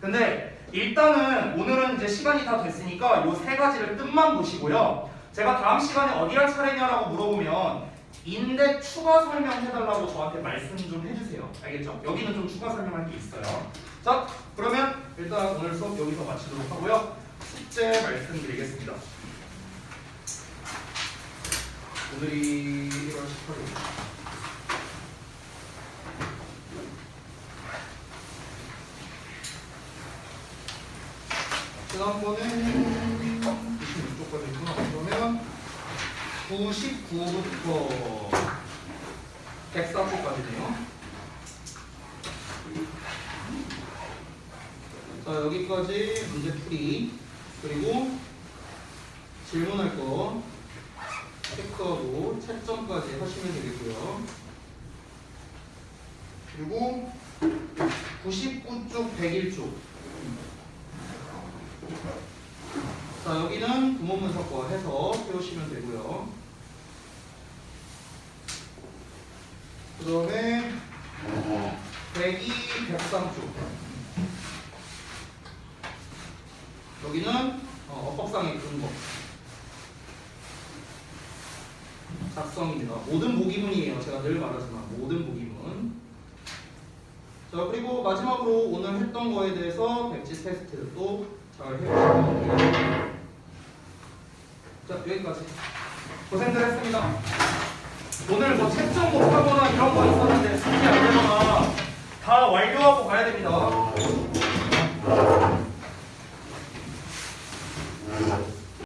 근데 일단은 오늘은 이제 시간이 다 됐으니까 요 세 가지를 뜻만 보시고요. 제가 다음 시간에 어디 할 차례냐라고 물어보면 in that 추가 설명해달라고 저한테 말씀 좀 해주세요. 알겠죠? 여기는 좀 추가 설명할 게 있어요. 자, 그러면 일단 오늘 수업 여기서 마치도록 하고요. 숙제 말씀드리겠습니다. 오늘이 1월 18일. 지난번에 96쪽까지 있구나. 그러면 99부터 104쪽까지네요. 자, 여기까지 문제 풀이, 그리고 질문할 거 체크하고 채점까지 하시면 되겠고요. 그리고 99쪽 101쪽. 자, 여기는 구문 분석과 해서 세우시면 되고요. 그 다음에 102, 103쪽. 여기는 어법상의 근거. 작성입니다. 모든 보기문이에요. 제가 늘 말하지만 모든 보기문. 자, 그리고 마지막으로 오늘 했던 거에 대해서 백지 테스트도 잘 해보시면 돼요. 자, 여기까지. 고생들 했습니다. 오늘 뭐 채점 못하거나